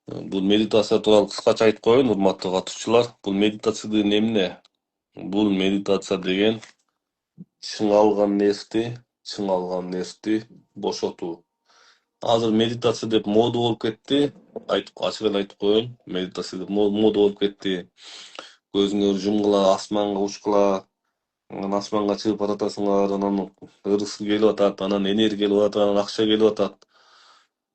Бул медитация тууралуу кыскача айтып коеюн, урматтуу катышуучулар. Бул медитация деген эмне? Бул медитация деген чың алган нервти бошотуу. Азыр медитация деп мода болуп кетти. Ачык эле айтып коеюн. Медитация деп мода болуп кетти. Көзүңөрдү жумгула, асманга учкула, анан асманга чыгып баратасыңар, анан ырысы келип атат, анан энергия келип атат, анан акча келип атат.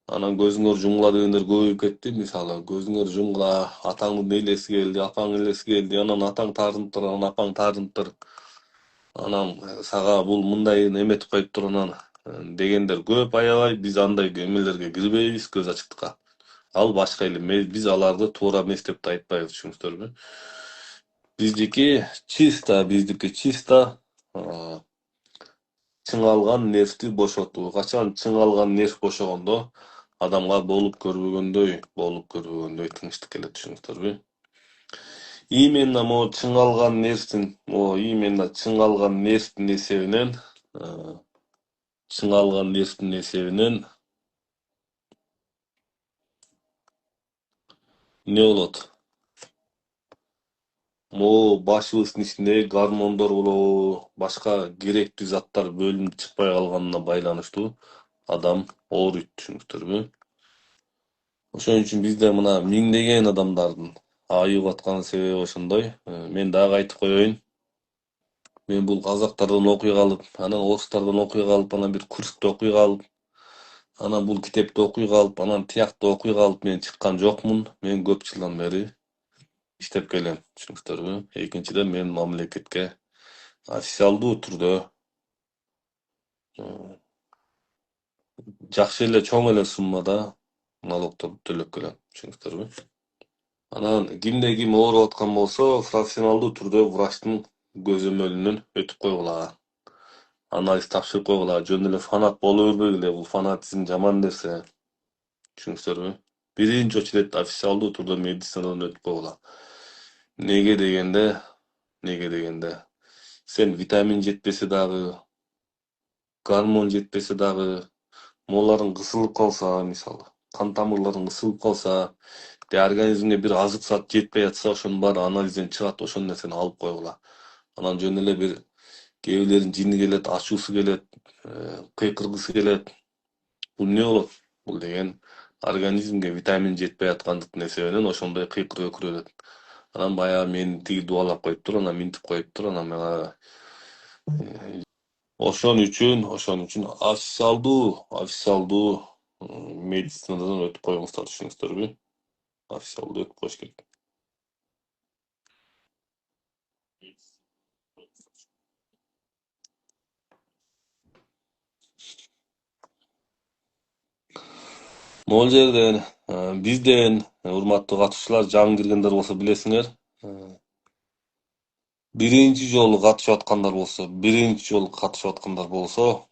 Анан көзүңөр жумгула дегендер көбөйүп кетти. Мисалы, көзүңөр жумгула, атаңдын элеси келди, апаңдын элеси келди, анан атаң таарынтыр, анан апаң таарынтыр. Анан сага бул мындай эметип коюптур, анан дегендер көп. Аябай биз андай эмелерге кирбейбиз, көз ачыктыкка. Ал башка эле. Биз аларды туура эмес деп да айтпайбыз, түшүнүңүздөрбү? Биздики чисто чыңалган нервти бошотуу. Качан чыңалган нерв бошогондо адамга болуп көрбөгөндөй тынчтык келет, түшүнүңүздөрбү? Именно чыңалган нервтин эсебинен не болот? Могу башыбыздын ичиндеги гормондор болобу, башка керектүү заттар бөлүнүп чыкпай калганына байланыштуу адам ооруйт, түшүнүңүздөрбү? Ошон үчүн бизде мына миңдеген адамдардын айыгып аткан себеби ошондой. Мен дагы айтып коеюн. Мен бул казактардан окуй калып, анан орустардан окуй калып, анан бир курста окуй калып, анан бул китепти окуй калып, анан тиякты окуй калып мен чыккан жокмун. Мен көп жылдан бери иштеп келем, түшүнүңүздөрбү? Экинчиден, мен мамлекетке официалдуу түрдө жакшы эле чоң эле суммада налогторду төлөп келем, түшүнүңүздөрбү? Анан кимде ким ооруп аткан болсо, профессионалдуу түрдө врачтын көзөмөлүнөн өтүп койгула. Анализ тапшырып койгула. Жөн эле фанат боло бербегиле, бул фанатизм жаман нерсе. Түшүнүңүздөрбү? Биринчи очередь официалдуу түрдө медицинадан өтүп койгула. Неге дегенде, сен витамин жетпесе дагы, гормон жетпесе дагы, мооларың кысылып калса, мисалы, кан тамырларың кысылып калса, организмге бир азык зат жетпей атса, ошонун баары анализден чыгат, ошол нерсени алып койгула. Анан жөн эле бир кээ бирлердин жини келет, ачуусу келет, кыйкыргысы келет. Бул эмне болот? Бул деген организмге витамин жетпей аткандыктын эсебинен ошондой кыйкырып өкүрөт. Анан баягы мени тиги дубалап коюптур, анан минтип коюптур, анан мага ошон үчүн официалдуу медицинадан өтүп коюңуздар, түшүнүңүздөрбү? Официалдуу өтүп коюш керек. Могул жерден бизден урматтуу катышуучулар, жаңы киргендер болсо билесиңер. Биринчи жолу катышып аткандар болсо,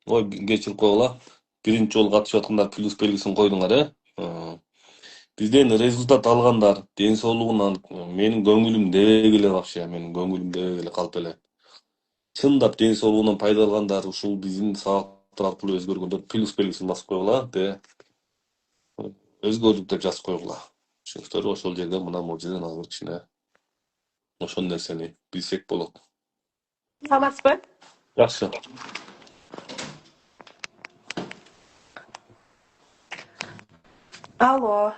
ой, кечирип койгула. Биринчи жолу катышып аткандар плюс белгисин койдуңар, Бизден результат алгандар ден соолугунан менин көңүлүм дебегиле вообще, менин көңүлүм дебегиле калп эле. Чындап ден соолугунан пайда алгандар, ушул биздин сабактар аркылуу өзгөргөндөр плюс белгисин басып койгула, өзгөрдүк деп жазып койгула. Түшүнүңүздөрбү? Ошол жерден мына могул жерден азыр кичине ошол нерсени билсек болот. Саламатсызбы? Жакшы. Алло.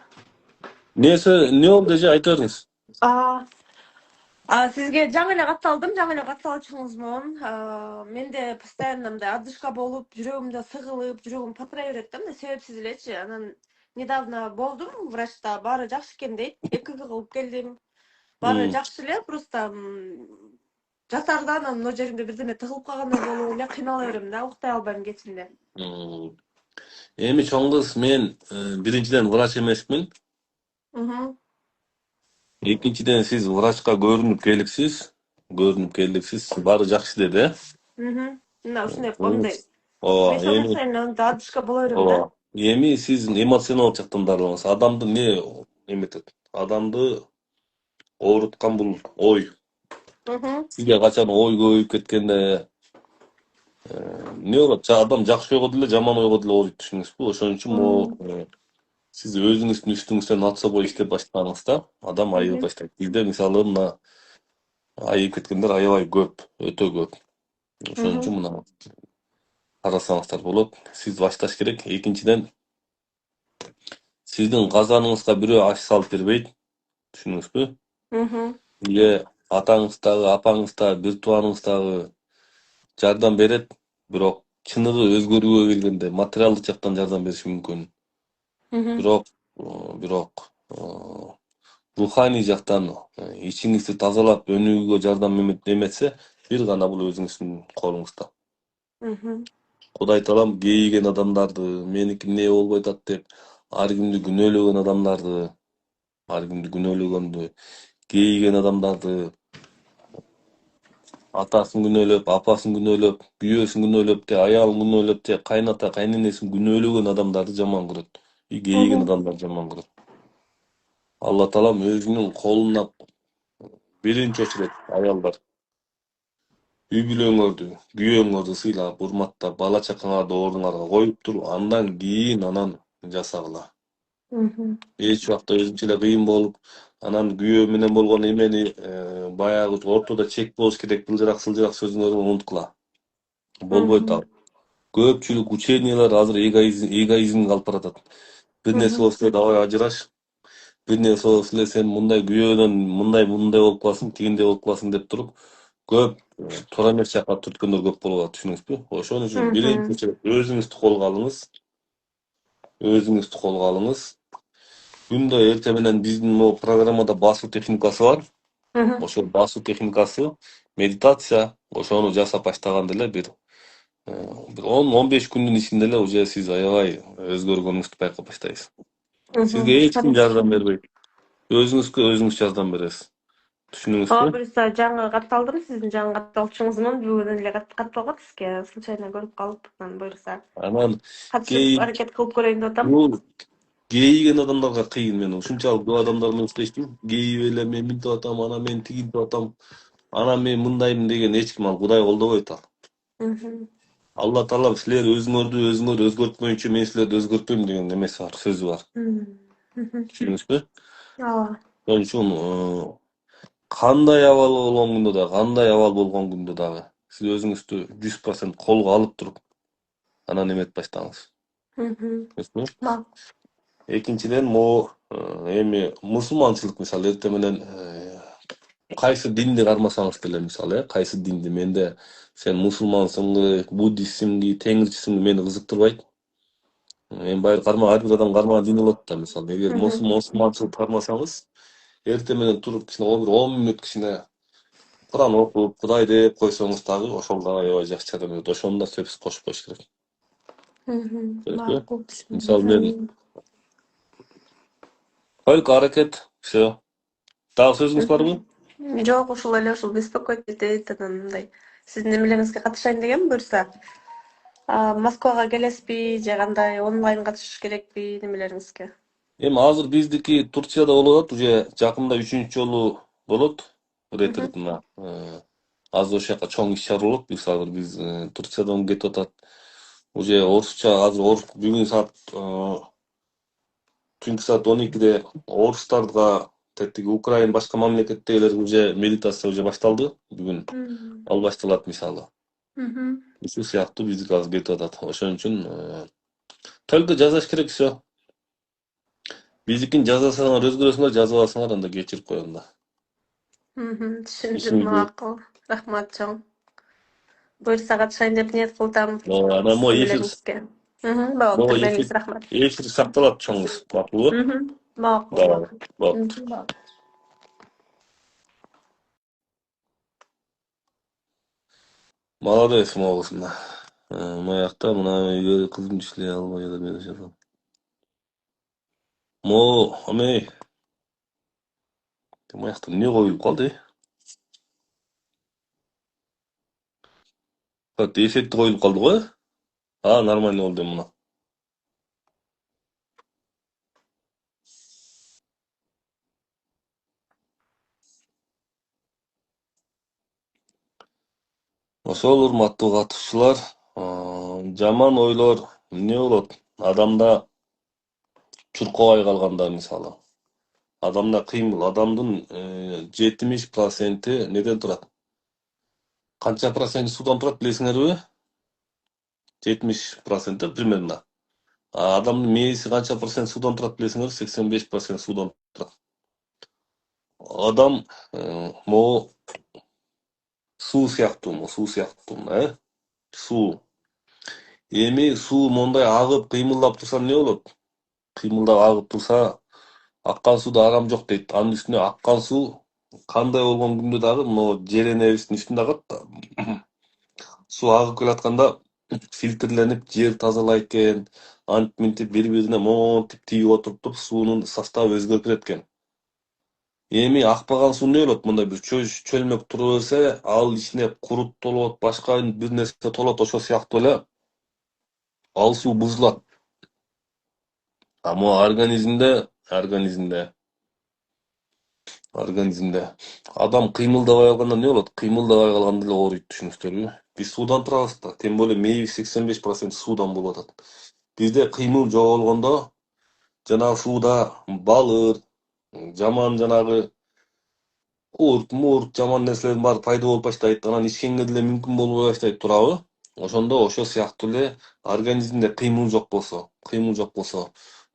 Не болду эже, айта бериңиз. Сизге жаңы эле катталдым, жаңы эле катталуучуңузмун. Менде постоянно мындай одышка болуп, жүрөгүмдө сыгылып, жүрөгүм патырай берет да, мындай себепсиз элечи. Анан недавно болдум врачта, баары жакшы экен дейт. ЭКГ кылып келдим. Баары жакшы эле, просто жатарда анан мына жеримде бирдеме тыгылып калгандай болуп эле кыйнала берем да, уктай албайм кечинде. Эми чоң кыз, мен биринчиден врач эмесмин. Экинчиден, сиз врачка көрүнүп келипсиз. Баары жакшы деди, Мына ушундай мындай. Ооба, Мен ошол нерсенен одышка боло берем да. Эми сиз эмоционалдык жактан дарылаңыз. Адамды не эметет? Адамды ооруткан бул ой. Сизге качан ой көбөйүп кеткенде эмне болот? Адам жакшы ойго деле, жаман ойго деле ооруйт, түшүнүңүзбү? Ошон үчүн Siz özünüzdün üstüңүздөн над собой иштеп баштасаңызда адам айыга Мгм. баштайт. Бизде мисалы мына айыгып кеткендер аябай көп, өтө көп. Ошон Мгм. үчүн мына карасаңыздар болот. Сиз башташ керек. Экинчиден, сиздин казаныңызга бирөө аш салып бербейт. Түшүндүңүзбү? Мгм. Эле атаңыз дагы, апаңыз дагы, бир тууганыңыз дагы жардам берет, бирок чыныгы өзгөрүүгө келгенде материалдык жактан жардам бериши мүмкүн. Мгм. Бирок, бирок руханий жактан ичиңизди тазалап өнүгүүгө жардам эметсе, бир гана бул өзүңүздүн колуңузда. Мгм. Кудай таалам кейиген адамдарды, меники эмне болбой атат деп ар кимди күнөөлөгөн адамдарды, ар кимди күнөөлөгөндү, кейиген адамдарды, атасын күнөөлөп, апасын күнөөлөп, күйөөсүн күнөөлөп же, аялын күнөөлөп же, кайната, кайненесин күнөөлөгөн адамдарды жаман көрөт. И кейиген Мгм. адамдарды жаман көрөт. Алла таалам өзүнүн колуна биринчи очередь аялдар үй бүлөңөрдү, күйөөңөрдү сыйлап, урматтап, бала чакаңарды ордуңарга коюп туруп, андан кийин анан жасагыла. Мгм. Эч убакта өзүнчө эле кыйын болуп, анан күйөө менен болгон эмени баягы ортодо чек болуш керек былжырак сөзүңөрдү унуткула. Болбойт Мгм. ал. Көпчүлүк учениялар азыр эгоизмге алып баратат. Бир нерсе Мгм. болсо эле давай ажыраш, бир нерсе болсо эле сен мындай күйөөдөн мындай болуп каласың, тигиндей болуп каласың деп туруп, көп туура эмес жакка түрткөндөр көп болуп атат, түшүнүңүзбү? Ошон үчүн Мгм. биринчи өзүңүздү колго алыңыз, өзүңүздү колго алыңыз. Күндө эртең менен биздин могу программада басуу техникасы бар. Мгм. Ошол басуу техникасы, медитация, ошону жасап баштаганда эле бир 10-15 күндүн ичинде эле уже сиз аябай өзгөргөнүңүздү байкап баштайсыз. Мгм. Сизге эч ким Хорошо. жардам бербейт. Өзүңүзгө өзүңүз жардам бересиз. Түшүндүңүзбү? Буюрса жаңы катталдым, сиздин жаңы катталышыңызмын. Бүгүн эле катталган сизге случайно көрүп калып, анан буюрса Анан катышып кей аракет кылып көрөйүн деп атам. бул кейиген адамдарга кыйын. Мен ушунчалык көп адамдар менен иштештим. Кейип эле мен мынтип атам, анан мен тигинтип атам, анан мен мындаймын деген эч ким ал Кудай колдобойт ал. Мгм. Алла таалам силер өзүңөр өзгөртмөйүнчө мен силерди өзгөртпөйм деген эмеси бар, сөзү бар. Мгм. Мгм. Түшүндүңүзбү? Ооба. Ошон үчүн кандай абал болгон күндө дагы, кандай абал болгон күндө дагы сиз өзүңүздү 100% колго алып туруп, анан эметип баштаңыз. Мгм. Түшүндүңүзбү? Бак. Экинчиден, могу эми мусулманчылык мисалы эртең менен кайсы динди кармасаңыз деле мисалы, кайсы динди менде сен мусулмансыңбы, буддистсиңби, теңирчисиңби мени кызыктырбайт. Эми баягы ар бир адам кармаган дини болот да, мисалы. Эгер Мгм. мусулманчылыкты кармасаңыз, эртең менен туруп кичине бир 10 мүнөт кичине Куран окуп, Кудай деп койсоңуз дагы ошол дагы аябай жакшы жардам берет. Ошону да сөзсүз кошуп коюш керек. Мгм. Көрдүңүзбү? Макул түшүндүм. Мисалы мен только аракет, все. Дагы сөзүңүз Мгм. барбы? Жок, ушул эле ушул беспокоить этет анан мындай. Сиздин эмелериңизге катышайын дегем буюрса. Москвага келесизби же кандай онлайн катышыш керекпи немелериңизге? Эми азыр биздики Турцияда болуп атат, уже жакында 3-үncү жолу болот. Мгм. Ретрит мына. Азыр ошол жака чоң иш чара болот. Биз азыр Турциядан кетип атат. Уже орусча азыр бүгүн саат түнкү саат 12-де орустарга тетиги Украина башка мамлекеттегилер уже медитация уже башталды бүгүн. Мгм. Ал башталат мисалы. Мгм. Ушул сыяктуу биздики азыр кетип атат. Ошон үчүн только жазаш керек все. Биздикин жазасыңар өзгөрөсүңөр, жазып алсаңар анда кечирип коем да. Мгм. Түшүндүм, Ишиңизди. макул. Рахмат чоң. Буюрса катышайын деп ниет кылдым Анан сиздин эмелериңизге. Болуптур, могу мейлиңиз, рахмат. эфир сакталат чоңуз. Макулбу? Мгм. Макул, Да, макул. болуптур. Мгм. Молодец, могусуң да. Маякта мына үйгө кызым иштей албай эле мен жазам. Амей. Маякта эмне коюлуп калды? Эффекти коюлуп калды го? Нормально болду эми мына. Ошол урматтуу катышуучулар, жаман ойлор эмне болот? Адамда чуркабай калганда мисалы. Адамда кыймыл, адамдын 70% неден турат? Канча процент судан турат билесиңерби? 70% примерно. А адамдын мээси канча процент судан турат билесиңерби? 85% судан турат. Адам могу суу сыяктуу, суу. Эми суу мондай агып кыймылдап турса эмне болот? Кыймылдап агып турса, аккан сууда арам жок дейт. Анын үстүнө аккан суу кандай болгон күндө дагы могу жер энебиздин үстүндө агат да. Суу агып келатканда фильтрленип, жер тазалайт экен. Антип мынтип бири-бирине монтип тийип отуруп суунун составы өзгөрүп кетет экен. Эми акпаган суу эмне болот? Мындай бир чөлмөк тура берсе, ал ичине курут толот, башка бир нерсе толот, ошол сыяктуу эле ал суу бузулат. А могу организмде адам кыймылдабай калганда эмне болот? Кыймылдабай калганда эле ооруйт, түшүнүңүздөрбү? Биз суудан турабыз да, тем более мээбиз 85% суудан болуп атат. Бизде кыймыл жоголгондо жанагы сууда балыр, жаман жанагы мурт, жаман нерселердин баары пайда болуп баштайт. Анан ичкенге деле мүмкүн болбой баштайт, туурабы? Ошондо ошол сыяктуу эле организмде кыймыл жок болсо,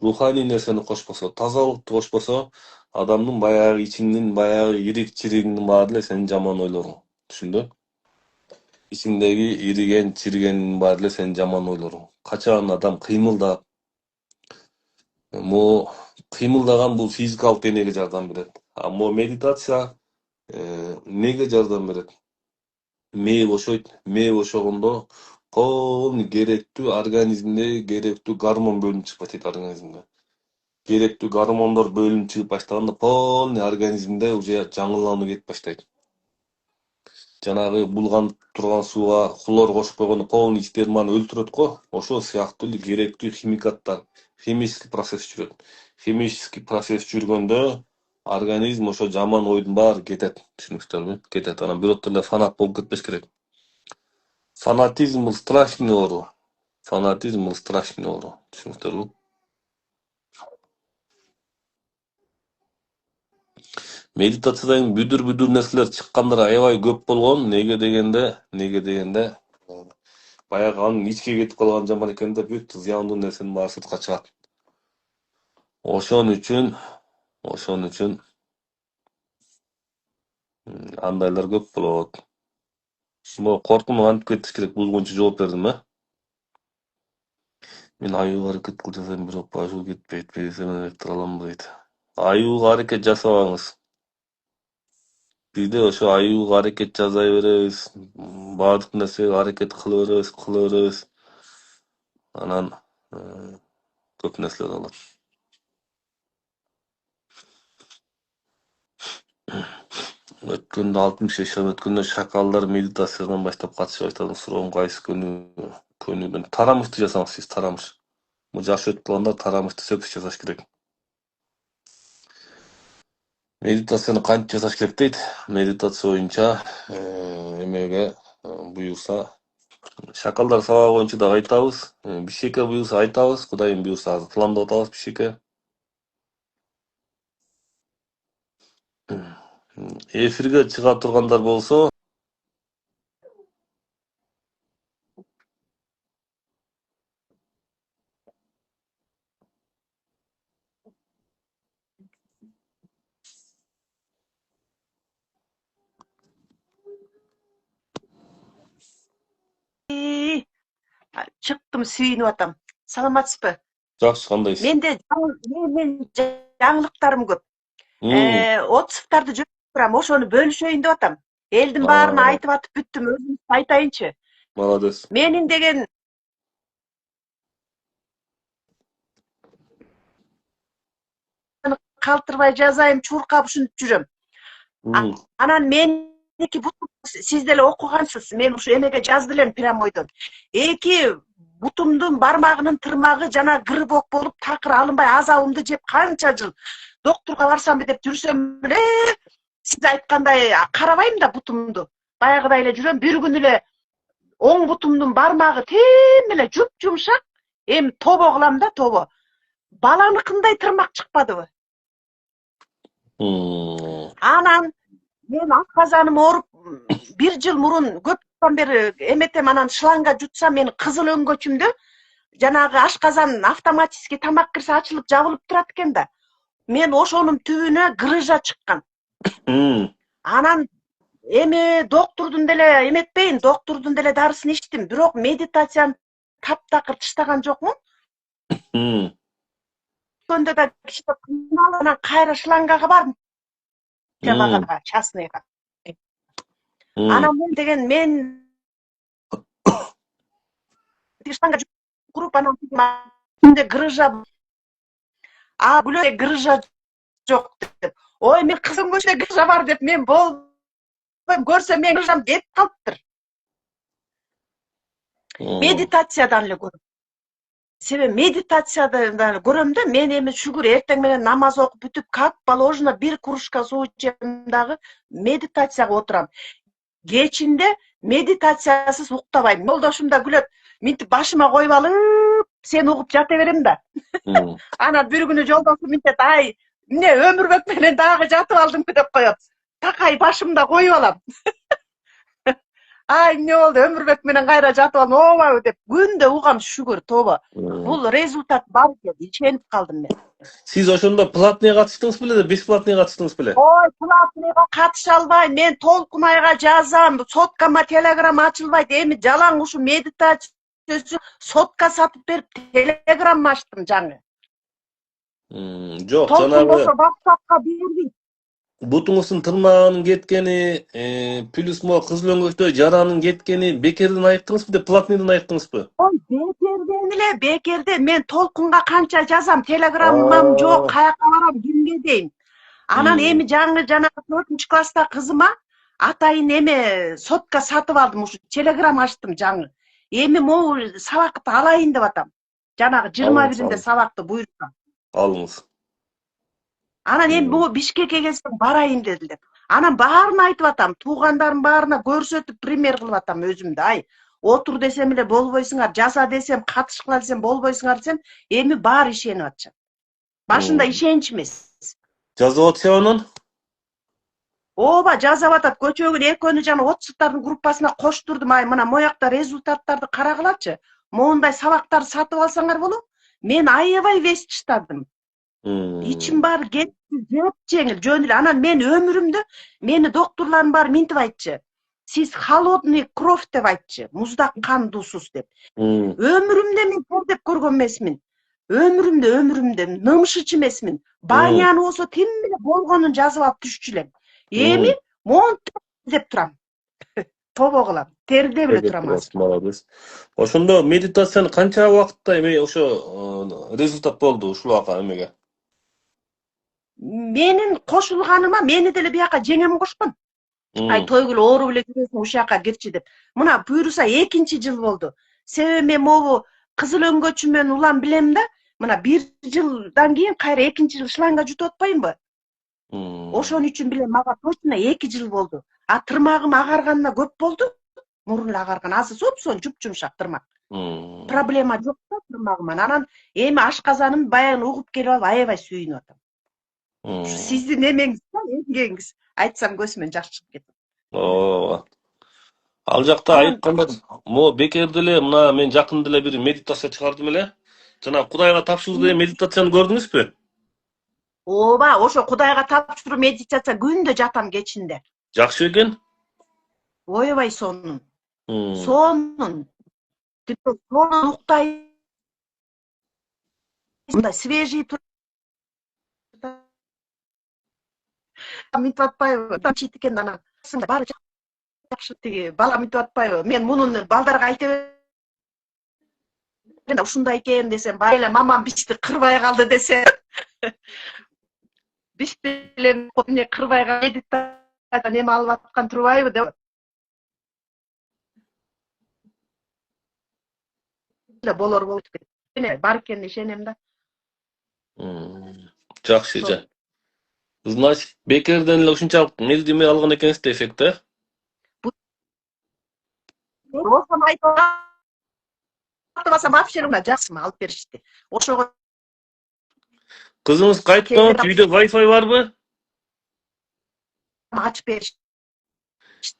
руханий нерсени кошпосо, тазалыкты кошпосо, адамдын баягы ичиңдин баягы ирик-чиригиңдин баары эле сенин жаман ойлоруң. Түшүндү? Ичиңдеги ириген, чиригендин баары эле сенин жаман ойлоруң. Качан адам кыймылдап, могу кыймылдаган бул физикалык денеге жардам берет. А могу медитация эмнеге жардам берет? Мээ бошойт. Мээ бошогондо полный керектүү организмдеги керектүү гормон бөлүнүп чыгып кетет организмде. Керектүү гормондор бөлүнүп чыгып баштаганда полный организмде уже жаңылануу кетип баштайт. Жанагы булганып турган сууга хлор кошуп койгондо полный сперманы өлтүрөт го. Ошол сыяктуу эле керектүү химикаттар, химический процесс жүрөт. Химический процесс жүргөндө организм ошо жаман ойдун баары кетет. Түшүнүңүздөрбү? Кетет. Анан бирок эле фанат болуп кетпеш керек. Фанатизм бул страшный оору. Түшүнүңүздөрбү? Медитациядан бүдүр нерселер чыккандар аябай көп болгон. Неге дегенде, баягы анын ичке кетип калган жаман экенде бүт зыяндуу нерсенин баары сыртка чыгат. Ошон үчүн андайлар көп болот. Могу коркунуп антип кетиш керек, булгунчу жооп бердим, Мен аюуга аракет кылып жасайм, бирок башуу кетпейт. Берсе мен электр алам дейт. Аюуга аракет жасабаңыз. Бизде ошо аюуга аракет жасай беребиз. Баардык нерсеге аракет кыла беребиз. Анан көп нерселер болот. Өткөндө 60 жашам өткөндө шакалдар медитациядан баштап катышып баштадым. Суроом кайсы көнүгөн. Тарамышты жасаңыз сиз, тарамыш. Жашы өтүп калганда тарамышты сөкүш жасаш керек. Медитацияны кантип жасаш керек дейт? Медитация боюнча эмеге буюрса, шакалдар сабагы боюнча да айтабыз. Бишкекке буюрса айтабыз. Кудайым буюрса азыр пландап атабыз бишкекке. Эфирге чыга тургандар болсо, Чыктым, сүйүнүп атам. Саламатсызбы? жакшы, кандайсыз? Менде жаңылыктарым көп. 30-тарды жүрүп турам, ошону бөлүшөйүн деп атам. Элдин баарына айтып атып бүттүм, өзүм айтайынчы. Молодец. Менин деген калтырбай жазайын, чуркап ушинтип жүрөм. Анан меники бутум, сиз деле окугансыз. Мен ушу эмеге жазды элем, пирамойдон. Эки бутумдун бармагынын тырмагы жана грибок болуп, такыр алынбай азабымды жеп канча жыл доктурга барсамбы деп жүрсөм эле, сиз айткандай карабайм да бутумду. Баягыдай эле жүрөм. Бир күнү эле оң бутумдун бармагы тем эле жуп-жумшак, эми тобо кылам да, тобо. баланыкындай тырмак чыкпадыбы? Анан мен ашказаным ооруп 1 жыл мурун көптөн бери эметем, анан шланга жутсам менин кызыл өңгөчүмдө жанагы ашказан автоматически тамак кирсе ачылып жабылып турат экен да. Мен ошонун түбүнө грыжа чыккан. Анан эми доктурдун деле эметпейин, доктурдун деле дарысын ичтим, бирок медитацияны таптакыр тыштаган жокмун. Сонда да кичине кыйналып, анан кайра шлангага бардым. Жабагага, частныйга. Анан мен деген мен шланга куруп, анан күндө грыжа, бүлө грыжа жок деп. Ой, мен кыз өңгөчүнө грыжа бар деп мен болбойм, көрсөм мен грыжам деп калыптыр. Медитациядан эле көрөм. Себеби медитациядан көрөм да, мен эми шүгүр эртең менен намаз окуп бүтүп, как положено 1 кружка суу ичем дагы медитацияга отурам. Кечинде медитациясыз уктабайм. Жолдошум да күлөт. Минтип башыма коюп алып, сени угуп жата берем да. Анан бир күнү жолдошум минтет, ай, эмне өмүрбөк менен дагы жатып алдымбы деп коет. Такай башымда коюп алам. Ай, эмне болду? Өмүрбөк менен кайра жатып алдым, ообабы деп күндө угам, шүгүр, тоба. Бул результат бар деп ишенип калдым мен. Сиз ошондо платный катыштыңыз беле, бесплатный катыштыңыз беле? Ой, платныйга катыша албайм. Мен Толкунайга жазам, соткама телеграмма ачылбайт. Эми жалаң ушу медитация сотка сатып берип телеграмма ачтым жаңы. Жок, жанагы WhatsAppка бербейт. Бутуңуздун тырмагынын кеткени, плюс мо кызыл өңгөчтө жаранын кеткени бекерден айыктыңызбы, платныйдан айыктыңызбы? Ой, бекерден эле, бекерден. Мен Толкунга канча жазам, телеграммам жок, каяка барам, кимге дейм. Анан эми жаңы жанагы 4-класста кызыма атайын эме сотка сатып алдым, ушу телеграмма ачтым жаңы. Эми могу сабакты алайын деп атам. Жанагы 21-inde сабакты буйрукка. Алыңыз. Анан эми могу Бишкекке келсем барайын дедилер. Анан баарын айтып атам, туугандарым баарына көрсөтүп пример кылып атам өзүмдү. Ай, отур десем эле болбойсуңар, жаса десем, катышкыла десем болбойсуңар десем, эми баары ишенип атышат. Башында ишенич эмес. Жазып атышабы анан? Ооба, жазып атат. Көчөгүн экөөнү жана отчуттардын группасына коштурдум. Ай, мына моякта результаттарды карагылачы. Моундай сабактарды сатып алсаңар болот. Мен аябай вес чыштадым. Ичим баары кетти, жеп жеңил, жөн эле. Анан мен өмүрүмдө мени доктурларым баары минтип айтчы. Сиз холодный кровь деп айтчы, муздак кандуусуз деп. Өмүрүмдө мен көрдүп көргөн эмесмин. Өмүрүмдө нымшыч эмесмин. Баняны болсо тим эле болгонун жазып алып түшчү элем. Эми монтип деп турам. Тобо кылам. Терде беле турам азыр. Молодец. Ошондо медитацияны канча убакытта эми ошо результат болду ушул ака эмеге? Менин кошулганыма мени деле бияка жеңем кошкон. Ай, тойгул ооруп эле жүрөсүң, ушул жака кирчи деп. Мына буйруса 2-жыл болду. Себеби мен могу кызыл өңгөчүмөн улам билем да, мына 1 жылдан кийин кайра 2-жыл шланга жутуп атпаймынбы? Ошон үчүн билем, мага точно 2 жыл болду. А тырмагым агарганына көп болду. Мурун эле агарган, азыр соп-соң жуп-жумшак тырмак. Проблема жок да тырмагыман. Анан эми ашказаным баягы угуп келип алып аябай сүйүнүп атам. Сиздин эмеңиз, эмгегиңиз айтсам көзүмөн жаш чыгып кетет. Ооба. Ал жакта айтканда, мо бекерде эле мына мен жакында эле бир медитация чыгардым эле. Жана Кудайга тапшыруу деген медитацияны көрдүңүзбү? Ооба, ошо Кудайга тапшыруу медитация күндө жатам кечинде. Жакшы экен? Ойбай сонун. Сонун. Сонун уктайм. Мындай свежий минтип атпайбы? Чит экен анан. Баары жакшы тиги бала минтип атпайбы? Мен мунун балдарга айта берем. Ушундай экен десем, байле мамам бишти кырбай калды десе. Бишти эле эмне кырбай калды медитация неме алып аткан турбайбы деп. Болор болуп кетти. Бар экенине ишенем да. Жакшы жа. Значит, бекерден эле ушунчалык мелдеме алган экенсиз да эффекти, Ошону айтып атпасам вообще мына жакшымы алып беришти. Ошого Kızınız kayıp kalmış. Uyda Wi-Fi var mı? Açıp ver.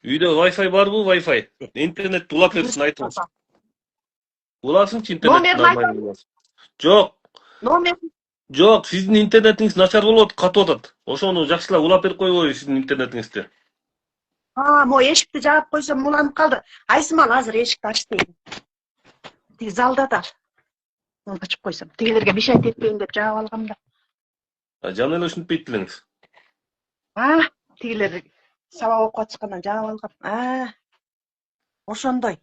Uyda Wi-Fi var mı? Wi-Fi. İnternet ulap versin aytыңыз. Ulasınçı internet Номерін нормально айтам. уласын. Жоқ, Номер. жоқ, сиздин интернетиңиз начар болуп катып атат. Ошону жакшылап улап берип койбойбу сиздин интернетиңизди. Мо эшикти жаап койсом уланып калды. Айсыман азыр эшикти ач дейм. Тиги залда да. Onu açıp koysam. Tigilerge bir şey etmeyin dep жаап алгам да. Жана эле ушинтпейт белеңиз. Тигилер сабак окуп атышкандан жаап алгам. Ошондой.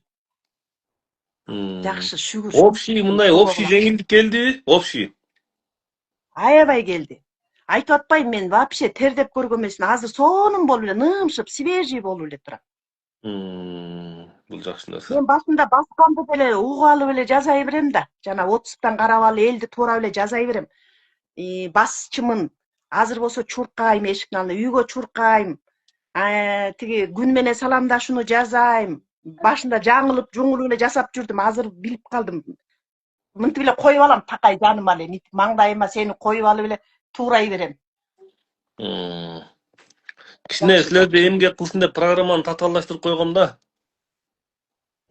Жакшы, шүгүр. Общий мындай общий жеңилдик келди, общий. Аябай келди. Айтып атпайм мен вообще тердеп көргөн эмесмин. Азыр сонун болуп эле, нымшып, свежий болуп эле турат. Бул жакшы нерсе. Мен башында басканды деле угуп алып эле жазай берем да. Жана WhatsApp'тан карап алып элди туурап эле жазай берем. Басчымын. Азыр болсо чуркайм эшиктин алдында, үйгө чуркайм. Тиги күн менен саламдашууну жазайм. Башында жаңылып, жуңулуп эле жасап жүрдүм. Азыр билип калдым. Мынтип эле коюп алам такай жаныма эле, мынтип маңдайыма сени коюп алып эле туурай берем. Кичине силерди эмгек кылсын деп программаны татаалдаштырып койгом да.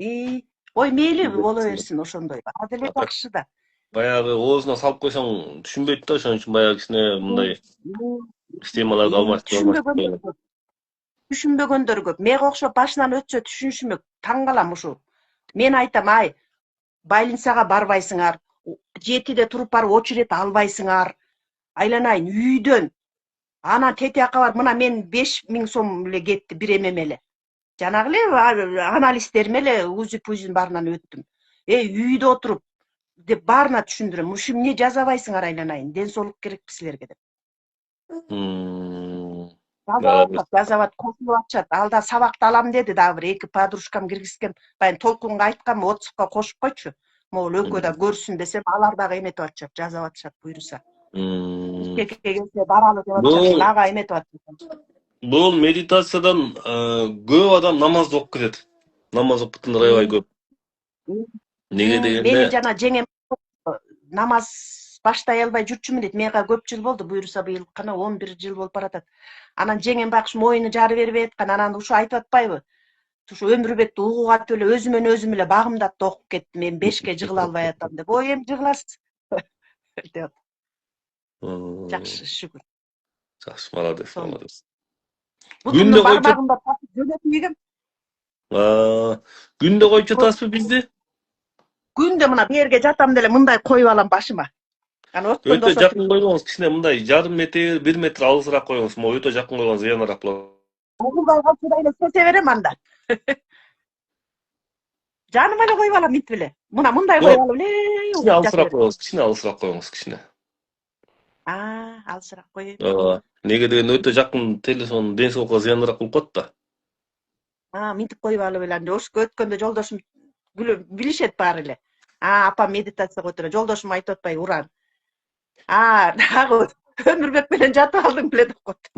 Ой, мейли боло берсин ошондой. Азыр эле жакшы да. Баягы оозуна салып койсоң түшүнбөйт да, ошон үчүн баягы кичине мындай системаларды алмаштырып. Түшүнбөгөндөр көп. Мега окшоп башынан өтсө түшүнүшүмө таң калам ушу. Мен айтам, больницага барбайсыңар, 7-де туруп барып очередь албайсыңар. Айланайын үйдөн. Анан тетияка бар, мына мен 5000 сом эле кетти бир эмем эле. Жанагы эле анализдерим эле УЗИ-пузин баарынан өттүм. Үйдө отуруп деп баарына түшүндүрөм. Ушу эмне жазабайсыңар айланайын, ден соолук керекпи силерге деп. Жазабат кошулуп атышат. Алда сабакты алам деди дагы бир 2 подружкам киргизген. Баягы толкунга айткам, WhatsApp'ка кошуп койчу. Могул экөө да көрсүн десем, алар дагы эметип атышат, жазап атышат буйруса. Ишке келсе баралы деп атышат, ага эметип атышат. Бул медитациядан көп адам намазды окуп кетет. Намаз окуткандар аябай көп. Неге дегенде Менин жана жеңем намаз баштай албай жүрчүмүн дейт. Мага көп жыл болду, буйруса быйыл кана 11 жыл болуп баратат. Анан жеңем байкуш моюну жары бербей аткан. Анан ушу айтып атпайбы? Ушу өмүрбекти угуп эле өзүмөн өзүм эле багымдап да окуп кеттим. Мен 5ке жыгыла албай атам деп. Эми жыгыласыз. деп. Жакшы, шүгүр. Жакшы, молодец, молодец. Бутумдун бармагында тасып жөнөтүп ийгем. Күндө коюп жатасызбы бизди? Күндө мына бу жерге жатам деле мындай коюп алам башыма. Өтө жакын койгоңуз, кичине мындай жарым метр, 1 метр алысыраак койгоңуз, өтө жакын койгоңуз зыяныраак болот. Мындай кылчудай эле сете берем анда. Жаныма эле коюп алам мынтип эле. Мындай коюп алып эле. Кичине алысыраак койгоңуз, кичине алысыраак койгоңуз, кичине. Алысыраак коюп. Неге деген өтө жакын телефон ден соолукка зыяныраак болуп калат да. Мынтип коюп алып эле анда ошко өткөндө жолдошум билишет баары эле. Апам медитацияга отуруп, жолдошум айтып атпай уран. Дагы Өмүрбек менен жатып алдың беле деп коет.